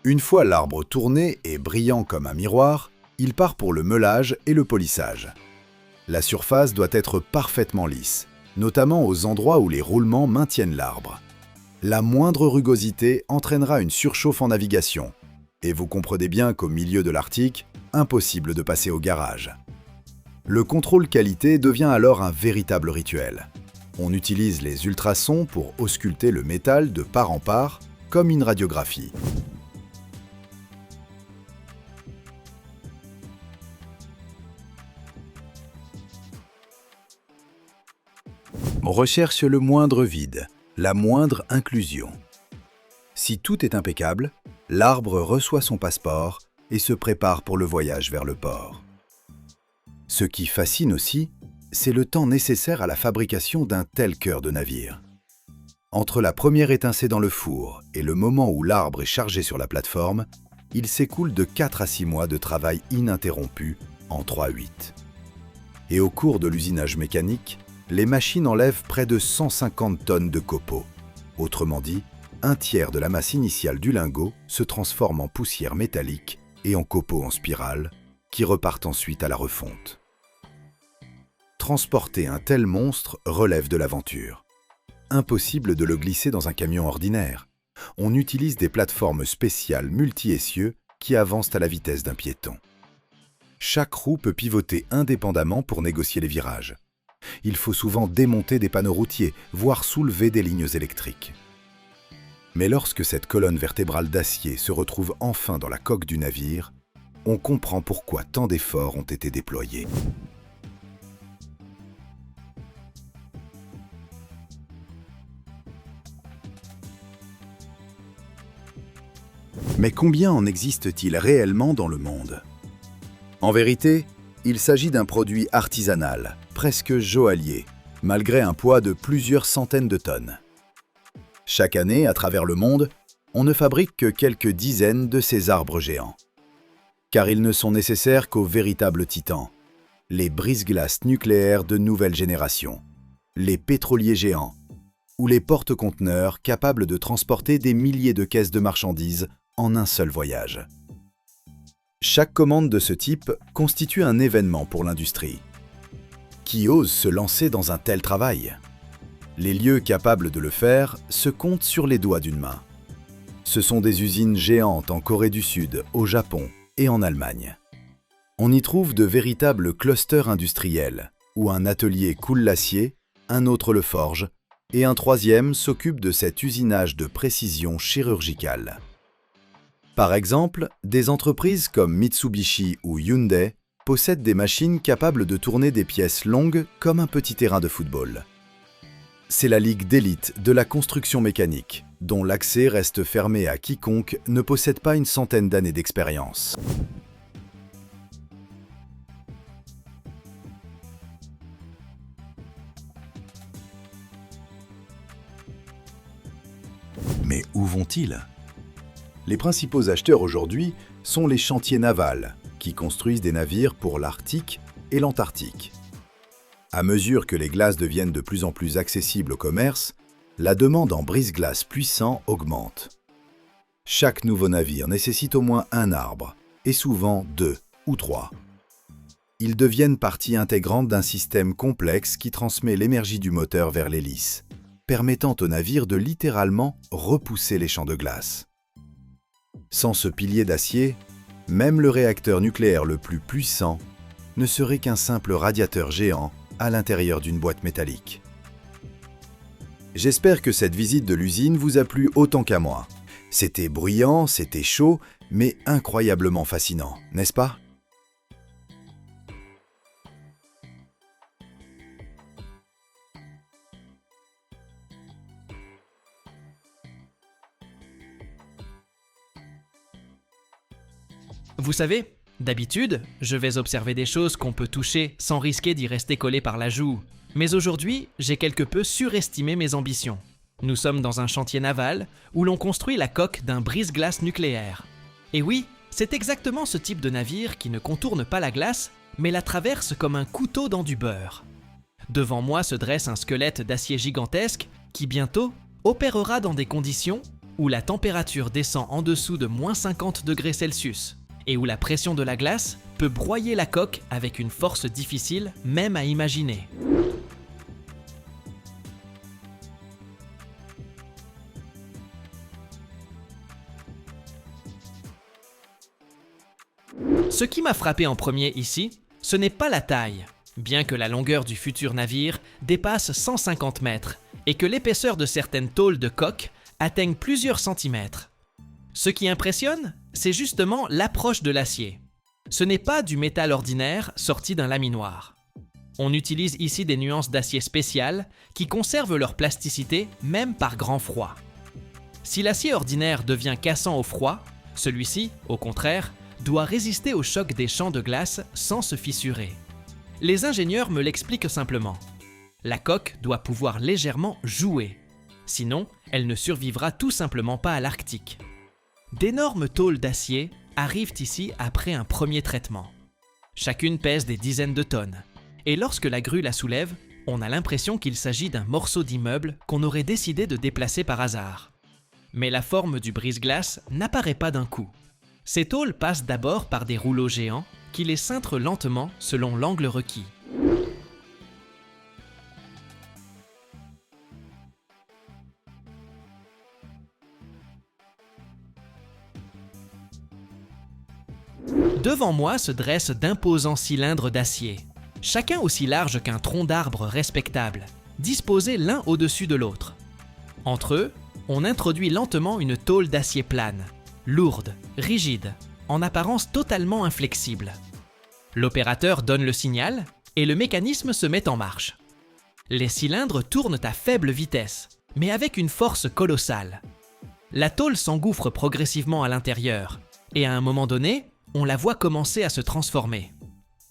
Une fois l'arbre tourné et brillant comme un miroir, il part pour le meulage et le polissage. La surface doit être parfaitement lisse, notamment aux endroits où les roulements maintiennent l'arbre. La moindre rugosité entraînera une surchauffe en navigation. Et vous comprenez bien qu'au milieu de l'Arctique, impossible de passer au garage. Le contrôle qualité devient alors un véritable rituel. On utilise les ultrasons pour ausculter le métal de part en part, comme une radiographie. On recherche le moindre vide, la moindre inclusion. Si tout est impeccable, l'arbre reçoit son passeport et se prépare pour le voyage vers le port. Ce qui fascine aussi, c'est le temps nécessaire à la fabrication d'un tel cœur de navire. Entre la première étincée dans le four et le moment où l'arbre est chargé sur la plateforme, il s'écoule de 4 à 6 mois de travail ininterrompu en 3-8. Et au cours de l'usinage mécanique, les machines enlèvent près de 150 tonnes de copeaux. Autrement dit, un tiers de la masse initiale du lingot se transforme en poussière métallique et en copeaux en spirale, qui repartent ensuite à la refonte. Transporter un tel monstre relève de l'aventure. Impossible de le glisser dans un camion ordinaire. On utilise des plateformes spéciales multi-essieux qui avancent à la vitesse d'un piéton. Chaque roue peut pivoter indépendamment pour négocier les virages. Il faut souvent démonter des panneaux routiers, voire soulever des lignes électriques. Mais lorsque cette colonne vertébrale d'acier se retrouve enfin dans la coque du navire, on comprend pourquoi tant d'efforts ont été déployés. Mais combien en existe-t-il réellement dans le monde? En vérité, il s'agit d'un produit artisanal, presque joaillier, malgré un poids de plusieurs centaines de tonnes. Chaque année, à travers le monde, on ne fabrique que quelques dizaines de ces arbres géants. Car ils ne sont nécessaires qu'aux véritables titans, les brise-glaces nucléaires de nouvelle génération, les pétroliers géants, ou les porte-conteneurs capables de transporter des milliers de caisses de marchandises en un seul voyage. Chaque commande de ce type constitue un événement pour l'industrie. Qui ose se lancer dans un tel travail? Les lieux capables de le faire se comptent sur les doigts d'une main. Ce sont des usines géantes en Corée du Sud, au Japon et en Allemagne. On y trouve de véritables clusters industriels, où un atelier coule l'acier, un autre le forge, et un troisième s'occupe de cet usinage de précision chirurgicale. Par exemple, des entreprises comme Mitsubishi ou Hyundai possèdent des machines capables de tourner des pièces longues comme un petit terrain de football. C'est la ligue d'élite de la construction mécanique, dont l'accès reste fermé à quiconque ne possède pas une centaine d'années d'expérience. Mais où vont-ils? Les principaux acheteurs aujourd'hui sont les chantiers navals, qui construisent des navires pour l'Arctique et l'Antarctique. À mesure que les glaces deviennent de plus en plus accessibles au commerce, la demande en brise-glace puissant augmente. Chaque nouveau navire nécessite au moins un arbre, et souvent 2 ou 3. Ils deviennent partie intégrante d'un système complexe qui transmet l'énergie du moteur vers l'hélice, permettant au navire de littéralement repousser les champs de glace. Sans ce pilier d'acier, même le réacteur nucléaire le plus puissant ne serait qu'un simple radiateur géant à l'intérieur d'une boîte métallique. J'espère que cette visite de l'usine vous a plu autant qu'à moi. C'était bruyant, c'était chaud, mais incroyablement fascinant, n'est-ce pas ? Vous savez, d'habitude, je vais observer des choses qu'on peut toucher sans risquer d'y rester collé par la joue. Mais aujourd'hui, j'ai quelque peu surestimé mes ambitions. Nous sommes dans un chantier naval où l'on construit la coque d'un brise-glace nucléaire. Et oui, c'est exactement ce type de navire qui ne contourne pas la glace, mais la traverse comme un couteau dans du beurre. Devant moi se dresse un squelette d'acier gigantesque qui bientôt opérera dans des conditions où la température descend en dessous de -50 degrés Celsius et où la pression de la glace peut broyer la coque avec une force difficile même à imaginer. Ce qui m'a frappé en premier ici, ce n'est pas la taille, bien que la longueur du futur navire dépasse 150 mètres et que l'épaisseur de certaines tôles de coque atteigne plusieurs centimètres. Ce qui impressionne, c'est justement l'approche de l'acier. Ce n'est pas du métal ordinaire sorti d'un laminoir. On utilise ici des nuances d'acier spéciales qui conservent leur plasticité même par grand froid. Si l'acier ordinaire devient cassant au froid, celui-ci, au contraire, doit résister au choc des champs de glace sans se fissurer. Les ingénieurs me l'expliquent simplement. La coque doit pouvoir légèrement jouer. Sinon, elle ne survivra tout simplement pas à l'Arctique. D'énormes tôles d'acier arrivent ici après un premier traitement. Chacune pèse des dizaines de tonnes. Et lorsque la grue la soulève, on a l'impression qu'il s'agit d'un morceau d'immeuble qu'on aurait décidé de déplacer par hasard. Mais la forme du brise-glace n'apparaît pas d'un coup. Ces tôles passent d'abord par des rouleaux géants qui les cintrent lentement selon l'angle requis. Devant moi se dressent d'imposants cylindres d'acier, chacun aussi large qu'un tronc d'arbre respectable, disposés l'un au-dessus de l'autre. Entre eux, on introduit lentement une tôle d'acier plane, lourde, rigide, en apparence totalement inflexible. L'opérateur donne le signal et le mécanisme se met en marche. Les cylindres tournent à faible vitesse, mais avec une force colossale. La tôle s'engouffre progressivement à l'intérieur et à un moment donné, on la voit commencer à se transformer.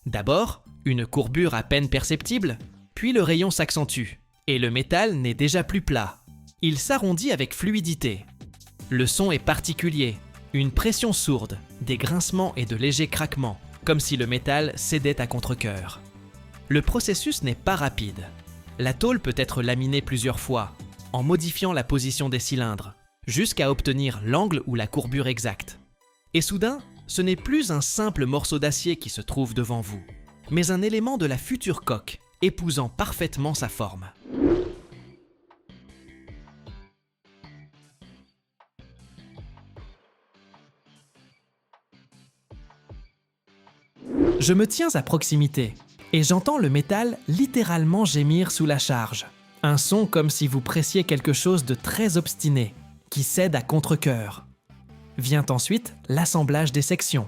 D'abord, une courbure à peine perceptible, puis le rayon s'accentue et le métal n'est déjà plus plat. Il s'arrondit avec fluidité. Le son est particulier, une pression sourde, des grincements et de légers craquements, comme si le métal cédait à contre-cœur. Le processus n'est pas rapide. La tôle peut être laminée plusieurs fois, en modifiant la position des cylindres, jusqu'à obtenir l'angle ou la courbure exacte. Et soudain, ce n'est plus un simple morceau d'acier qui se trouve devant vous, mais un élément de la future coque, épousant parfaitement sa forme. Je me tiens à proximité et j'entends le métal littéralement gémir sous la charge. Un son comme si vous pressiez quelque chose de très obstiné, qui cède à contre-cœur. Vient ensuite l'assemblage des sections.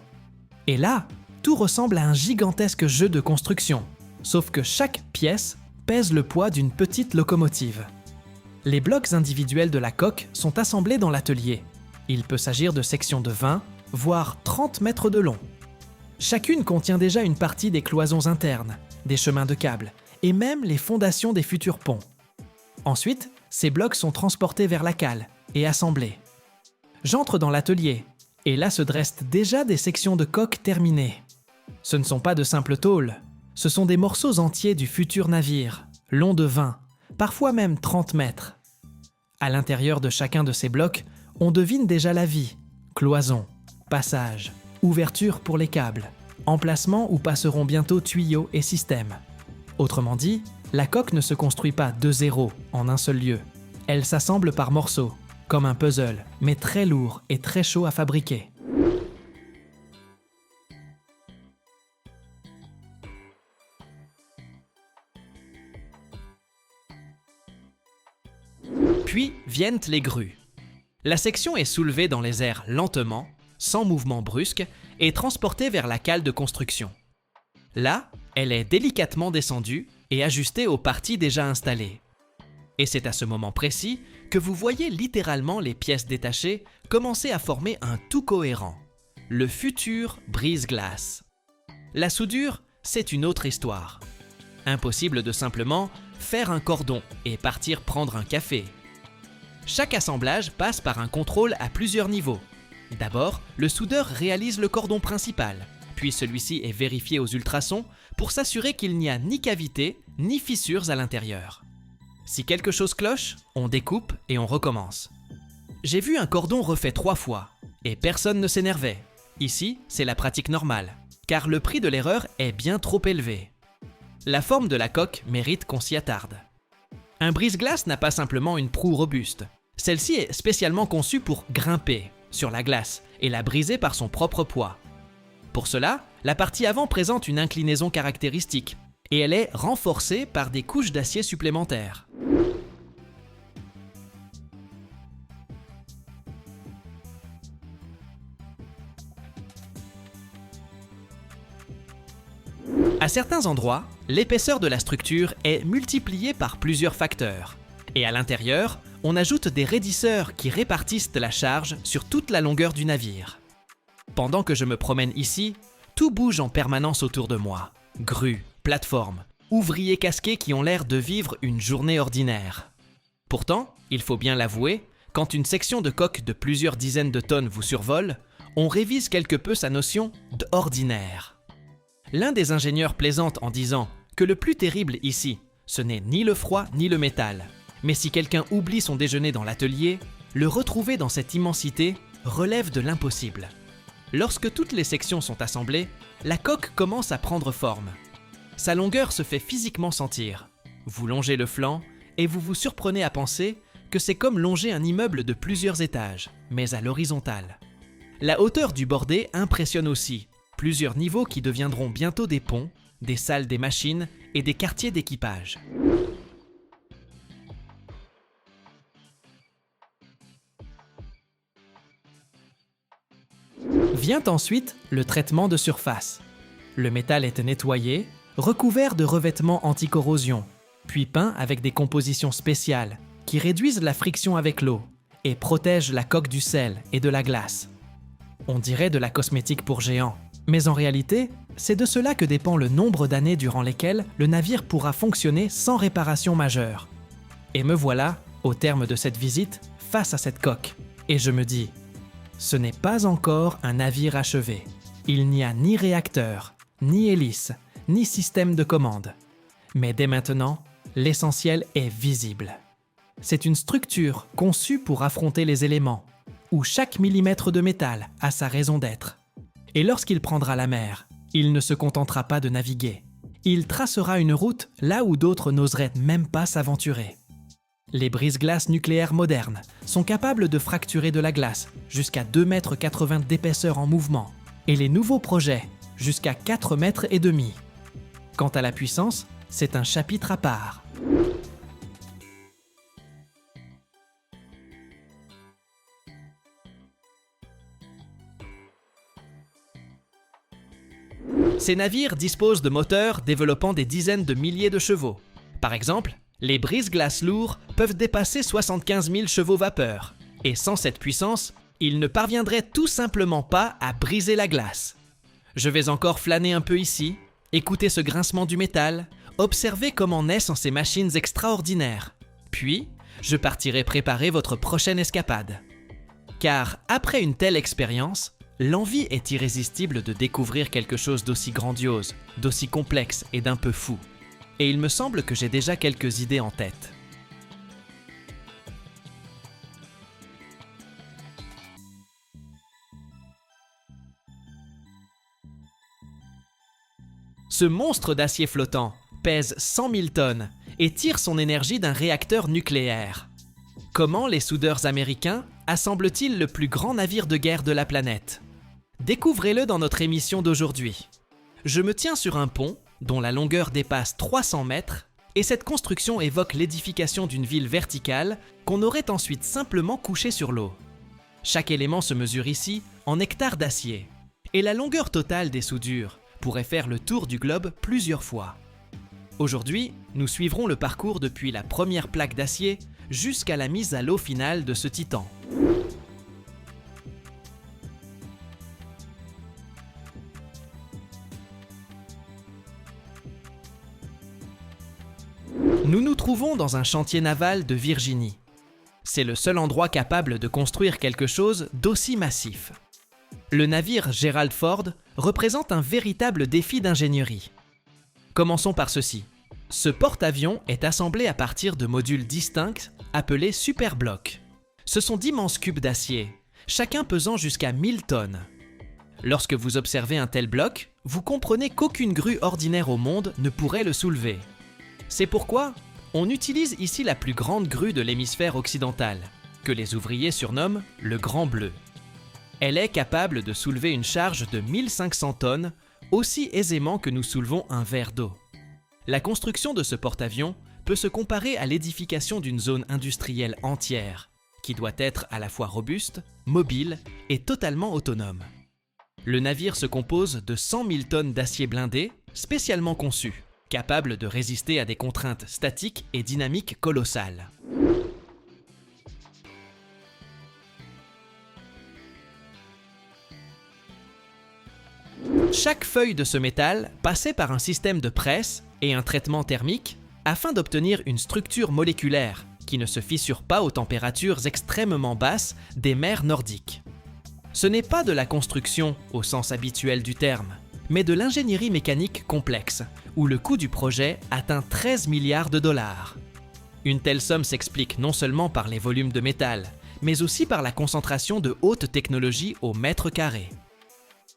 Et là, tout ressemble à un gigantesque jeu de construction, sauf que chaque pièce pèse le poids d'une petite locomotive. Les blocs individuels de la coque sont assemblés dans l'atelier. Il peut s'agir de sections de 20, voire 30 mètres de long. Chacune contient déjà une partie des cloisons internes, des chemins de câbles et même les fondations des futurs ponts. Ensuite, ces blocs sont transportés vers la cale et assemblés. J'entre dans l'atelier et là se dressent déjà des sections de coque terminées. Ce ne sont pas de simples tôles. Ce sont des morceaux entiers du futur navire, longs de 20, parfois même 30 mètres. À l'intérieur de chacun de ces blocs, on devine déjà la vie, cloisons, passages, ouvertures pour les câbles, emplacements où passeront bientôt tuyaux et systèmes. Autrement dit, la coque ne se construit pas de zéro en un seul lieu. Elle s'assemble par morceaux, comme un puzzle, mais très lourd et très chaud à fabriquer. Puis viennent les grues. La section est soulevée dans les airs lentement, sans mouvement brusque, et transportée vers la cale de construction. Là, elle est délicatement descendue et ajustée aux parties déjà installées. Et c'est à ce moment précis que vous voyez littéralement les pièces détachées commencer à former un tout cohérent, le futur brise-glace. La soudure, c'est une autre histoire. Impossible de simplement faire un cordon et partir prendre un café. Chaque assemblage passe par un contrôle à plusieurs niveaux. D'abord, le soudeur réalise le cordon principal, puis celui-ci est vérifié aux ultrasons pour s'assurer qu'il n'y a ni cavité ni fissures à l'intérieur. Si quelque chose cloche, on découpe et on recommence. J'ai vu un cordon refait 3 fois, et personne ne s'énervait. Ici, c'est la pratique normale, car le prix de l'erreur est bien trop élevé. La forme de la coque mérite qu'on s'y attarde. Un brise-glace n'a pas simplement une proue robuste. Celle-ci est spécialement conçue pour grimper sur la glace et la briser par son propre poids. Pour cela, la partie avant présente une inclinaison caractéristique et elle est renforcée par des couches d'acier supplémentaires. À certains endroits, l'épaisseur de la structure est multipliée par plusieurs facteurs. Et à l'intérieur, on ajoute des raidisseurs qui répartissent la charge sur toute la longueur du navire. Pendant que je me promène ici, tout bouge en permanence autour de moi. Grues, plateformes, ouvriers casqués qui ont l'air de vivre une journée ordinaire. Pourtant, il faut bien l'avouer, quand une section de coque de plusieurs dizaines de tonnes vous survole, on révise quelque peu sa notion d'ordinaire. L'un des ingénieurs plaisante en disant que le plus terrible ici, ce n'est ni le froid ni le métal. Mais si quelqu'un oublie son déjeuner dans l'atelier, le retrouver dans cette immensité relève de l'impossible. Lorsque toutes les sections sont assemblées, la coque commence à prendre forme. Sa longueur se fait physiquement sentir. Vous longez le flanc et vous vous surprenez à penser que c'est comme longer un immeuble de plusieurs étages, mais à l'horizontale. La hauteur du bordé impressionne aussi. Plusieurs niveaux qui deviendront bientôt des ponts, des salles des machines et des quartiers d'équipage. Vient ensuite le traitement de surface. Le métal est nettoyé, recouvert de revêtements anti-corrosion, puis peint avec des compositions spéciales qui réduisent la friction avec l'eau et protègent la coque du sel et de la glace. On dirait de la cosmétique pour géants. Mais en réalité, c'est de cela que dépend le nombre d'années durant lesquelles le navire pourra fonctionner sans réparation majeure. Et me voilà, au terme de cette visite, face à cette coque. Et je me dis, ce n'est pas encore un navire achevé. Il n'y a ni réacteur, ni hélice, ni système de commande. Mais dès maintenant, l'essentiel est visible. C'est une structure conçue pour affronter les éléments, où chaque millimètre de métal a sa raison d'être. Et lorsqu'il prendra la mer, il ne se contentera pas de naviguer. Il tracera une route là où d'autres n'oseraient même pas s'aventurer. Les brise-glaces nucléaires modernes sont capables de fracturer de la glace jusqu'à 2,80 m d'épaisseur en mouvement, et les nouveaux projets jusqu'à 4,5 m. Quant à la puissance, c'est un chapitre à part. Ces navires disposent de moteurs développant des dizaines de milliers de chevaux. Par exemple, les brise-glaces lourds peuvent dépasser 75 000 chevaux vapeur. Et sans cette puissance, ils ne parviendraient tout simplement pas à briser la glace. Je vais encore flâner un peu ici, écouter ce grincement du métal, observer comment naissent ces machines extraordinaires. Puis, je partirai préparer votre prochaine escapade. Car après une telle expérience, L'envie est irrésistible de découvrir quelque chose d'aussi grandiose, d'aussi complexe et d'un peu fou. Et il me semble que j'ai déjà quelques idées en tête. Ce monstre d'acier flottant pèse 100 000 tonnes et tire son énergie d'un réacteur nucléaire. Comment les soudeurs américains assemblent-ils le plus grand navire de guerre de la planète? Découvrez-le dans notre émission d'aujourd'hui. Je me tiens sur un pont dont la longueur dépasse 300 mètres et cette construction évoque l'édification d'une ville verticale qu'on aurait ensuite simplement couchée sur l'eau. Chaque élément se mesure ici en hectares d'acier et la longueur totale des soudures pourrait faire le tour du globe plusieurs fois. Aujourd'hui, nous suivrons le parcours depuis la première plaque d'acier jusqu'à la mise à l'eau finale de ce titan. Nous nous trouvons dans un chantier naval de Virginie. C'est le seul endroit capable de construire quelque chose d'aussi massif. Le navire Gerald Ford représente un véritable défi d'ingénierie. Commençons par ceci. Ce porte-avions est assemblé à partir de modules distincts appelés superblocs. Ce sont d'immenses cubes d'acier, chacun pesant jusqu'à 1000 tonnes. Lorsque vous observez un tel bloc, vous comprenez qu'aucune grue ordinaire au monde ne pourrait le soulever. C'est pourquoi on utilise ici la plus grande grue de l'hémisphère occidental, que les ouvriers surnomment le Grand Bleu. Elle est capable de soulever une charge de 1500 tonnes aussi aisément que nous soulevons un verre d'eau. La construction de ce porte-avions peut se comparer à l'édification d'une zone industrielle entière, qui doit être à la fois robuste, mobile et totalement autonome. Le navire se compose de 100 000 tonnes d'acier blindé, spécialement conçu, capable de résister à des contraintes statiques et dynamiques colossales. Chaque feuille de ce métal passait par un système de presse et un traitement thermique afin d'obtenir une structure moléculaire qui ne se fissure pas aux températures extrêmement basses des mers nordiques. Ce n'est pas de la construction au sens habituel du terme, mais de l'ingénierie mécanique complexe, où le coût du projet atteint 13 milliards de dollars. Une telle somme s'explique non seulement par les volumes de métal, mais aussi par la concentration de haute technologie au mètre carré.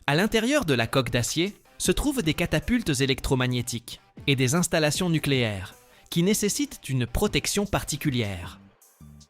À l'intérieur de la coque d'acier se trouvent des catapultes électromagnétiques et des installations nucléaires qui nécessitent une protection particulière.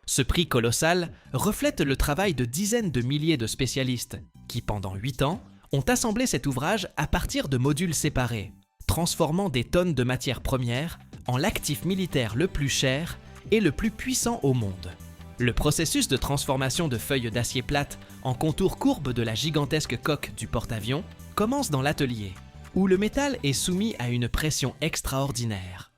Ce prix colossal reflète le travail de dizaines de milliers de spécialistes qui, pendant 8 ans, ont assemblé cet ouvrage à partir de modules séparés, transformant des tonnes de matières premières en l'actif militaire le plus cher et le plus puissant au monde. Le processus de transformation de feuilles d'acier plates en contours courbes de la gigantesque coque du porte-avions commence dans l'atelier, où le métal est soumis à une pression extraordinaire.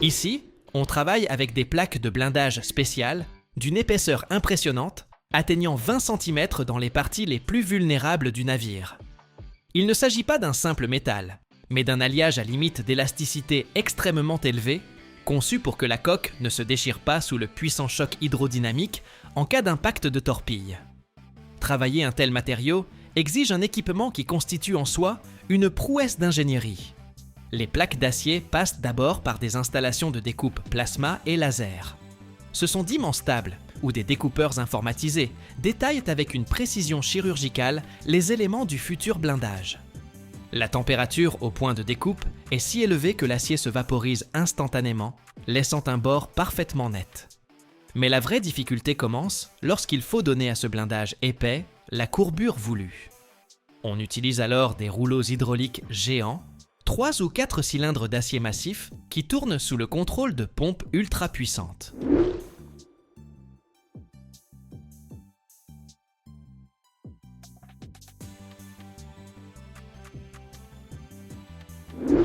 Ici, on travaille avec des plaques de blindage spéciales d'une épaisseur impressionnante, atteignant 20 cm dans les parties les plus vulnérables du navire. Il ne s'agit pas d'un simple métal, mais d'un alliage à limite d'élasticité extrêmement élevée, conçu pour que la coque ne se déchire pas sous le puissant choc hydrodynamique en cas d'impact de torpille. Travailler un tel matériau exige un équipement qui constitue en soi une prouesse d'ingénierie. Les plaques d'acier passent d'abord par des installations de découpe plasma et laser. Ce sont d'immenses tables, où des découpeurs informatisés détaillent avec une précision chirurgicale les éléments du futur blindage. La température au point de découpe est si élevée que l'acier se vaporise instantanément, laissant un bord parfaitement net. Mais la vraie difficulté commence lorsqu'il faut donner à ce blindage épais la courbure voulue. On utilise alors des rouleaux hydrauliques géants, 3 ou 4 cylindres d'acier massif qui tournent sous le contrôle de pompes ultra puissantes.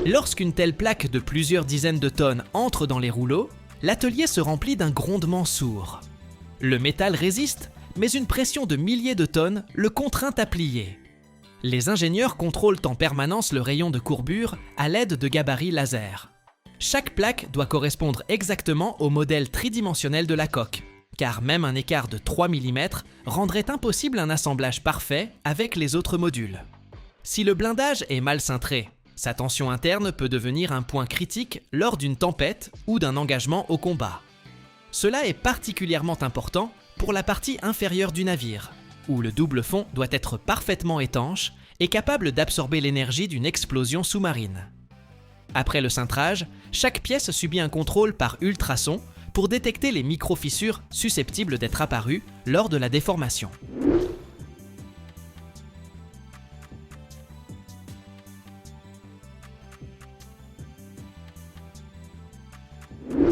Lorsqu'une telle plaque de plusieurs dizaines de tonnes entre dans les rouleaux, l'atelier se remplit d'un grondement sourd. Le métal résiste, mais une pression de milliers de tonnes le contraint à plier. Les ingénieurs contrôlent en permanence le rayon de courbure à l'aide de gabarits laser. Chaque plaque doit correspondre exactement au modèle tridimensionnel de la coque, car même un écart de 3 mm rendrait impossible un assemblage parfait avec les autres modules. Si le blindage est mal cintré, sa tension interne peut devenir un point critique lors d'une tempête ou d'un engagement au combat. Cela est particulièrement important pour la partie inférieure du navire, où le double fond doit être parfaitement étanche et capable d'absorber l'énergie d'une explosion sous-marine. Après le cintrage, chaque pièce subit un contrôle par ultrasons pour détecter les micro-fissures susceptibles d'être apparues lors de la déformation.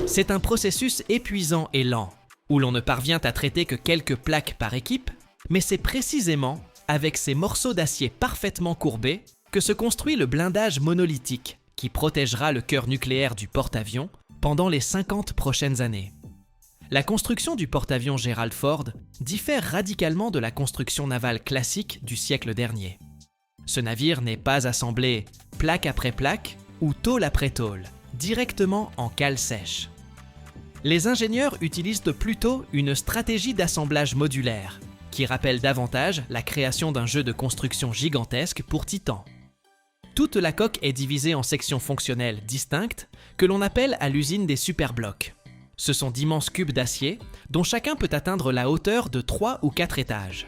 C'est un processus épuisant et lent, où l'on ne parvient à traiter que quelques plaques par équipe, mais c'est précisément avec ces morceaux d'acier parfaitement courbés que se construit le blindage monolithique qui protégera le cœur nucléaire du porte-avions pendant les 50 prochaines années. La construction du porte-avions Gerald Ford diffère radicalement de la construction navale classique du siècle dernier. Ce navire n'est pas assemblé plaque après plaque ou tôle après tôle, directement en cale sèche. Les ingénieurs utilisent plutôt une stratégie d'assemblage modulaire, qui rappelle davantage la création d'un jeu de construction gigantesque pour Titan. Toute la coque est divisée en sections fonctionnelles distinctes que l'on appelle à l'usine des superblocs. Ce sont d'immenses cubes d'acier dont chacun peut atteindre la hauteur de 3 ou 4 étages.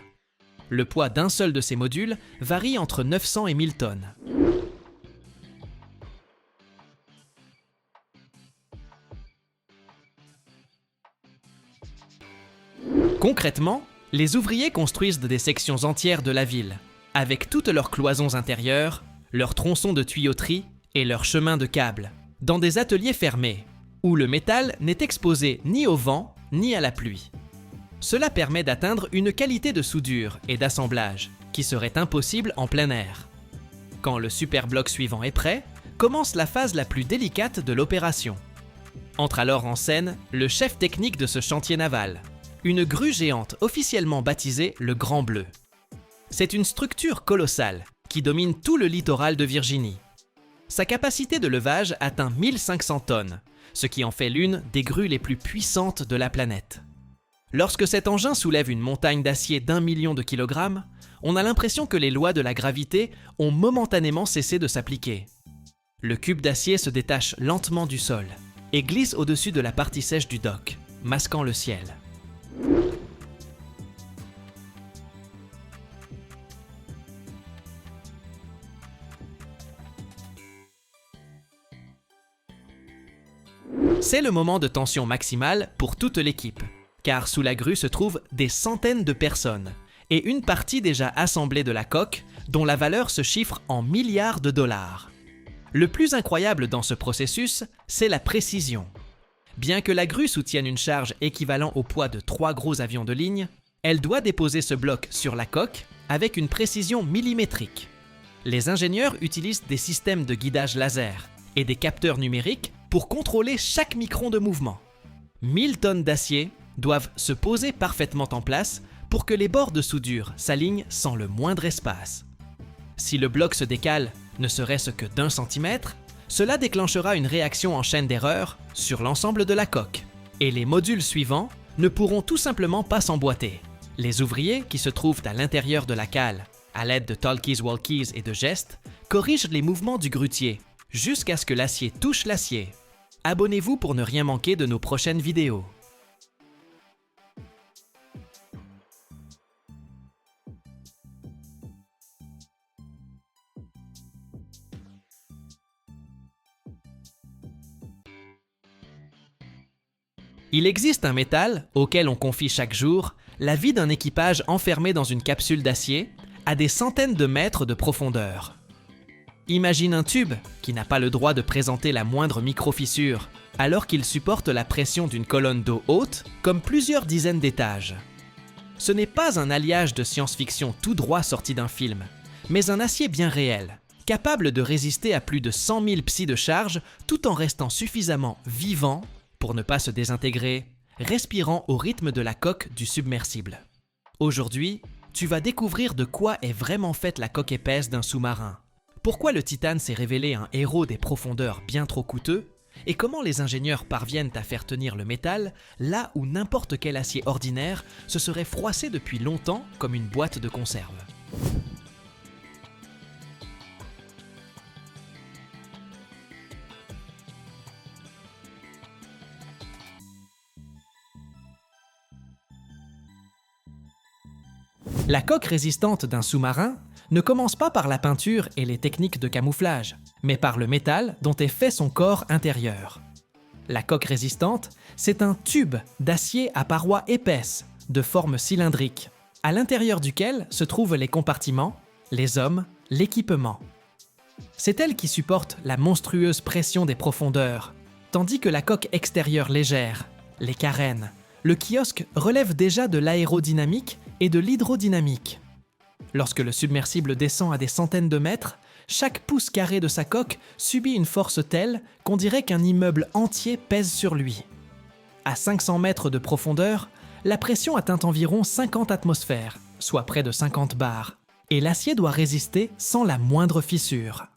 Le poids d'un seul de ces modules varie entre 900 et 1000 tonnes. Concrètement, les ouvriers construisent des sections entières de la ville, avec toutes leurs cloisons intérieures, leurs tronçons de tuyauterie et leurs chemins de câbles, dans des ateliers fermés, où le métal n'est exposé ni au vent ni à la pluie. Cela permet d'atteindre une qualité de soudure et d'assemblage qui serait impossible en plein air. Quand le superbloc suivant est prêt, commence la phase la plus délicate de l'opération. Entre alors en scène le chef technique de ce chantier naval, une grue géante officiellement baptisée le Grand Bleu. C'est une structure colossale qui domine tout le littoral de Virginie. Sa capacité de levage atteint 1500 tonnes, ce qui en fait l'une des grues les plus puissantes de la planète. Lorsque cet engin soulève une montagne d'acier d'1 million de kilogrammes, on a l'impression que les lois de la gravité ont momentanément cessé de s'appliquer. Le cube d'acier se détache lentement du sol et glisse au-dessus de la partie sèche du dock, masquant le ciel. C'est le moment de tension maximale pour toute l'équipe, car sous la grue se trouvent des centaines de personnes et une partie déjà assemblée de la coque dont la valeur se chiffre en milliards de dollars. Le plus incroyable dans ce processus, c'est la précision. Bien que la grue soutienne une charge équivalente au poids de 3 gros avions de ligne, elle doit déposer ce bloc sur la coque avec une précision millimétrique. Les ingénieurs utilisent des systèmes de guidage laser et des capteurs numériques pour contrôler chaque micron de mouvement. 1000 tonnes d'acier doivent se poser parfaitement en place pour que les bords de soudure s'alignent sans le moindre espace. Si le bloc se décale ne serait-ce que d'1 centimètre, cela déclenchera une réaction en chaîne d'erreur sur l'ensemble de la coque, et les modules suivants ne pourront tout simplement pas s'emboîter. Les ouvriers qui se trouvent à l'intérieur de la cale, à l'aide de talkies-walkies et de gestes, corrigent les mouvements du grutier jusqu'à ce que l'acier touche l'acier. Abonnez-vous pour ne rien manquer de nos prochaines vidéos. Il existe un métal auquel on confie chaque jour la vie d'un équipage enfermé dans une capsule d'acier à des centaines de mètres de profondeur. Imagine un tube qui n'a pas le droit de présenter la moindre micro-fissure alors qu'il supporte la pression d'une colonne d'eau haute comme plusieurs dizaines d'étages. Ce n'est pas un alliage de science-fiction tout droit sorti d'un film, mais un acier bien réel, capable de résister à plus de 100 000 psi de charge tout en restant suffisamment vivant pour ne pas se désintégrer, respirant au rythme de la coque du submersible. Aujourd'hui, tu vas découvrir de quoi est vraiment faite la coque épaisse d'un sous-marin, pourquoi le Titane s'est révélé un héros des profondeurs bien trop coûteux, et comment les ingénieurs parviennent à faire tenir le métal là où n'importe quel acier ordinaire se serait froissé depuis longtemps comme une boîte de conserve. La coque résistante d'un sous-marin ne commence pas par la peinture et les techniques de camouflage, mais par le métal dont est fait son corps intérieur. La coque résistante, c'est un tube d'acier à parois épaisses, de forme cylindrique, à l'intérieur duquel se trouvent les compartiments, les hommes, l'équipement. C'est elle qui supporte la monstrueuse pression des profondeurs, tandis que la coque extérieure légère, les carènes, le kiosque relève déjà de l'aérodynamique et de l'hydrodynamique. Lorsque le submersible descend à des centaines de mètres, chaque pouce carré de sa coque subit une force telle qu'on dirait qu'un immeuble entier pèse sur lui. À 500 mètres de profondeur, la pression atteint environ 50 atmosphères, soit près de 50 bars, et l'acier doit résister sans la moindre fissure.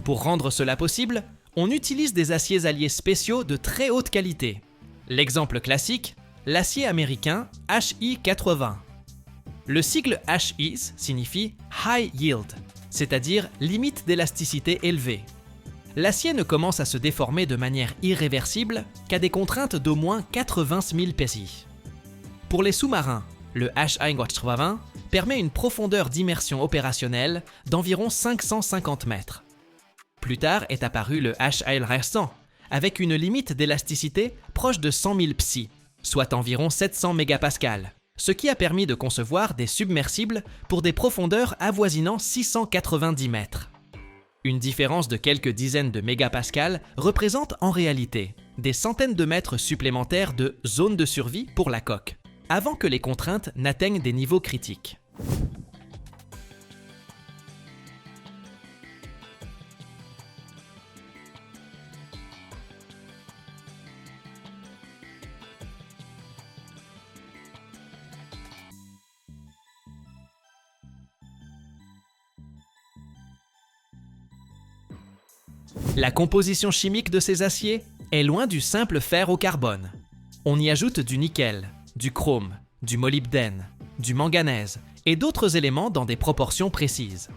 Pour rendre cela possible, on utilise des aciers alliés spéciaux de très haute qualité. L'exemple classique, l'acier américain HI80. Le sigle HI signifie High Yield, c'est-à-dire limite d'élasticité élevée. L'acier ne commence à se déformer de manière irréversible qu'à des contraintes d'au moins 80 000 PSI. Pour les sous-marins, le HI80 permet une profondeur d'immersion opérationnelle d'environ 550 mètres. Plus tard est apparu le HI restant, avec une limite d'élasticité proche de 100 000 PSI, soit environ 700 mégapascales, ce qui a permis de concevoir des submersibles pour des profondeurs avoisinant 690 mètres. Une différence de quelques dizaines de mégapascales représente en réalité des centaines de mètres supplémentaires de zone de survie pour la coque, avant que les contraintes n'atteignent des niveaux critiques. La composition chimique de ces aciers est loin du simple fer au carbone. On y ajoute du nickel, du chrome, du molybdène, du manganèse et d'autres éléments dans des proportions précises.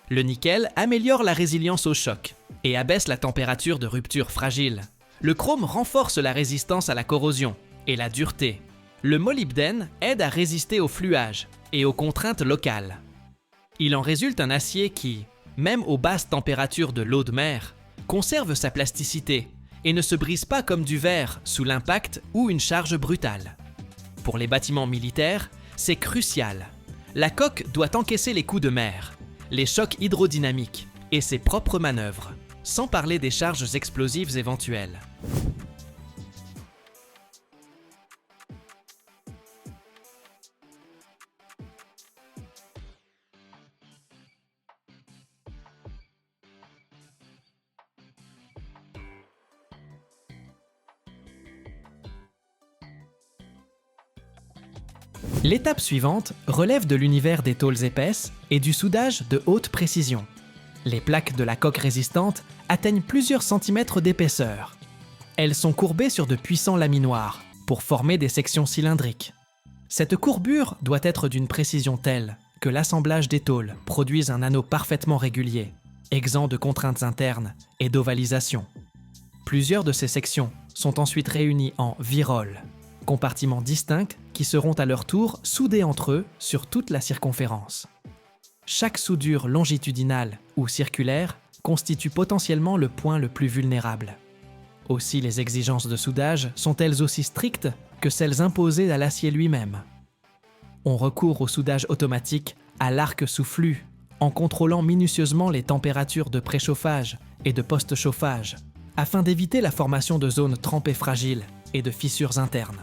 Le nickel améliore la résilience au choc et abaisse la température de rupture fragile. Le chrome renforce la résistance à la corrosion et la dureté. Le molybdène aide à résister au fluage et aux contraintes locales. Il en résulte un acier qui, même aux basses températures de l'eau de mer, conserve sa plasticité et ne se brise pas comme du verre sous l'impact ou une charge brutale. Pour les bâtiments militaires, c'est crucial. La coque doit encaisser les coups de mer, les chocs hydrodynamiques et ses propres manœuvres, sans parler des charges explosives éventuelles. L'étape suivante relève de l'univers des tôles épaisses et du soudage de haute précision. Les plaques de la coque résistante atteignent plusieurs centimètres d'épaisseur. Elles sont courbées sur de puissants laminoirs pour former des sections cylindriques. Cette courbure doit être d'une précision telle que l'assemblage des tôles produise un anneau parfaitement régulier, exempt de contraintes internes et d'ovalisation. Plusieurs de ces sections sont ensuite réunies en virolles, compartiments distincts qui seront à leur tour soudés entre eux sur toute la circonférence. Chaque soudure longitudinale ou circulaire constitue potentiellement le point le plus vulnérable. Aussi les exigences de soudage sont-elles aussi strictes que celles imposées à l'acier lui-même. On recourt au soudage automatique à l'arc sous flux, en contrôlant minutieusement les températures de préchauffage et de post-chauffage, afin d'éviter la formation de zones trempées fragiles et de fissures internes.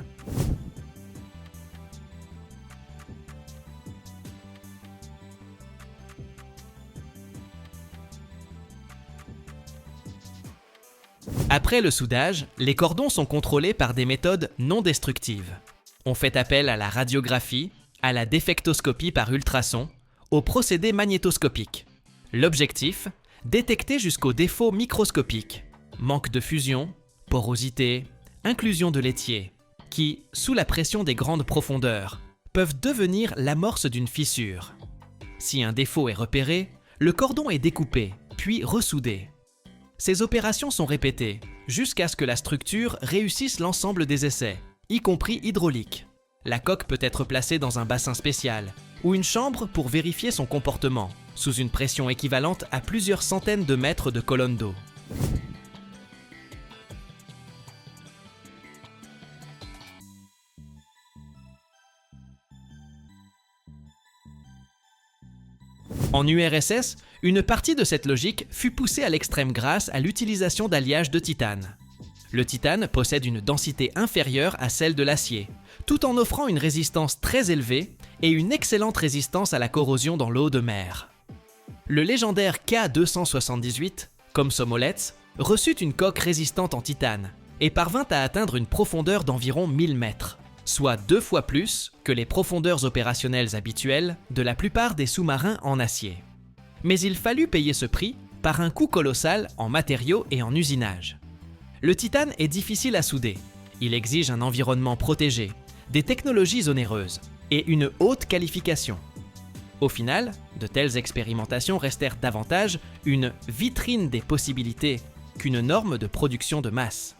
Après Après le soudage, les cordons sont contrôlés par des méthodes non destructives. On fait appel à la radiographie, à la défectoscopie par ultrasons, aux procédés magnétoscopiques. L'objectif, détecter jusqu'aux défauts microscopiques, manque de fusion, porosité, inclusion de laitier, qui, sous la pression des grandes profondeurs, peuvent devenir l'amorce d'une fissure. Si un défaut est repéré, le cordon est découpé, puis ressoudé. Ces opérations sont répétées, jusqu'à ce que la structure réussisse l'ensemble des essais, y compris hydrauliques. La coque peut être placée dans un bassin spécial, ou une chambre pour vérifier son comportement, sous une pression équivalente à plusieurs centaines de mètres de colonne d'eau. En URSS, une partie de cette logique fut poussée à l'extrême grâce à l'utilisation d'alliages de titane. Le titane possède une densité inférieure à celle de l'acier, tout en offrant une résistance très élevée et une excellente résistance à la corrosion dans l'eau de mer. Le légendaire K278, Komsomolets, reçut une coque résistante en titane et parvint à atteindre une profondeur d'environ 1000 mètres, soit 2 fois plus que les profondeurs opérationnelles habituelles de la plupart des sous-marins en acier. Mais il fallut payer ce prix par un coût colossal en matériaux et en usinage. Le titane est difficile à souder, il exige un environnement protégé, des technologies onéreuses et une haute qualification. Au final, de telles expérimentations restèrent davantage une vitrine des possibilités qu'une norme de production de masse.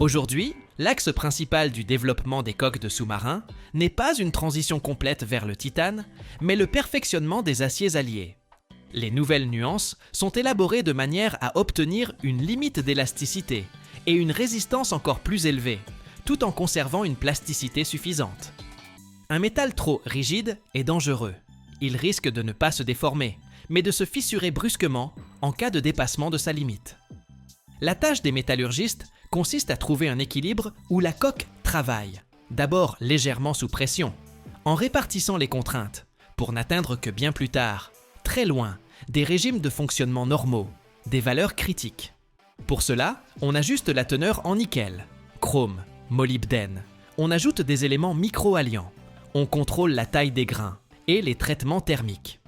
Aujourd'hui, l'axe principal du développement des coques de sous-marins n'est pas une transition complète vers le titane, mais le perfectionnement des aciers alliés. Les nouvelles nuances sont élaborées de manière à obtenir une limite d'élasticité et une résistance encore plus élevée, tout en conservant une plasticité suffisante. Un métal trop rigide est dangereux. Il risque de ne pas se déformer, mais de se fissurer brusquement en cas de dépassement de sa limite. La tâche des métallurgistes consiste à trouver un équilibre où la coque travaille, d'abord légèrement sous pression, en répartissant les contraintes, pour n'atteindre que bien plus tard, très loin, des régimes de fonctionnement normaux, des valeurs critiques. Pour cela, on ajuste la teneur en nickel, chrome, molybdène, on ajoute des éléments micro-alliants, on contrôle la taille des grains et les traitements thermiques.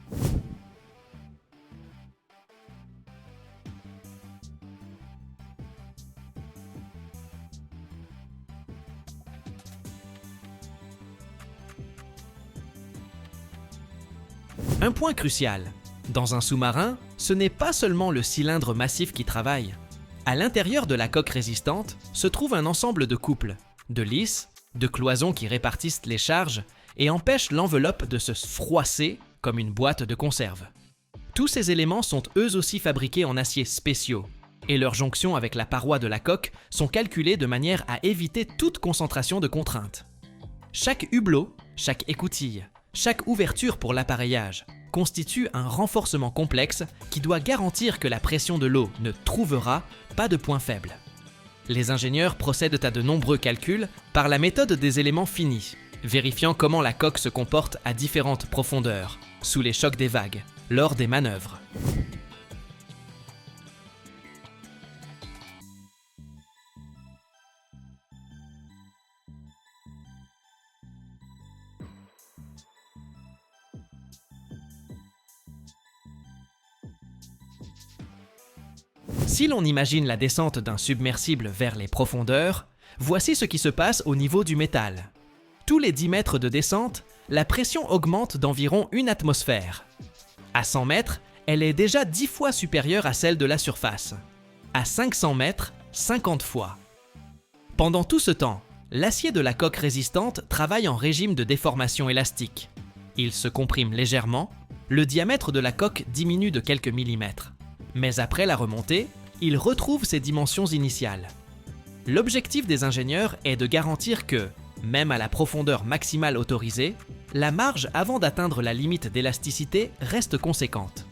Un point crucial, dans un sous-marin, ce n'est pas seulement le cylindre massif qui travaille. À l'intérieur de la coque résistante se trouve un ensemble de couples, de lisses, de cloisons qui répartissent les charges et empêchent l'enveloppe de se froisser comme une boîte de conserve. Tous ces éléments sont eux aussi fabriqués en aciers spéciaux et leurs jonctions avec la paroi de la coque sont calculées de manière à éviter toute concentration de contraintes. Chaque hublot, chaque écoutille, chaque ouverture pour l'appareillage constitue un renforcement complexe qui doit garantir que la pression de l'eau ne trouvera pas de point faible. Les ingénieurs procèdent à de nombreux calculs par la méthode des éléments finis, vérifiant comment la coque se comporte à différentes profondeurs, sous les chocs des vagues, lors des manœuvres. Si l'on imagine la descente d'un submersible vers les profondeurs, voici ce qui se passe au niveau du métal. Tous les 10 mètres de descente, la pression augmente d'environ 1 atmosphère. À 100 mètres, elle est déjà 10 fois supérieure à celle de la surface. À 500 mètres, 50 fois. Pendant tout ce temps, l'acier de la coque résistante travaille en régime de déformation élastique. Il se comprime légèrement, le diamètre de la coque diminue de quelques millimètres. Mais après la remontée, il retrouve ses dimensions initiales. L'objectif des ingénieurs est de garantir que, même à la profondeur maximale autorisée, la marge avant d'atteindre la limite d'élasticité reste conséquente.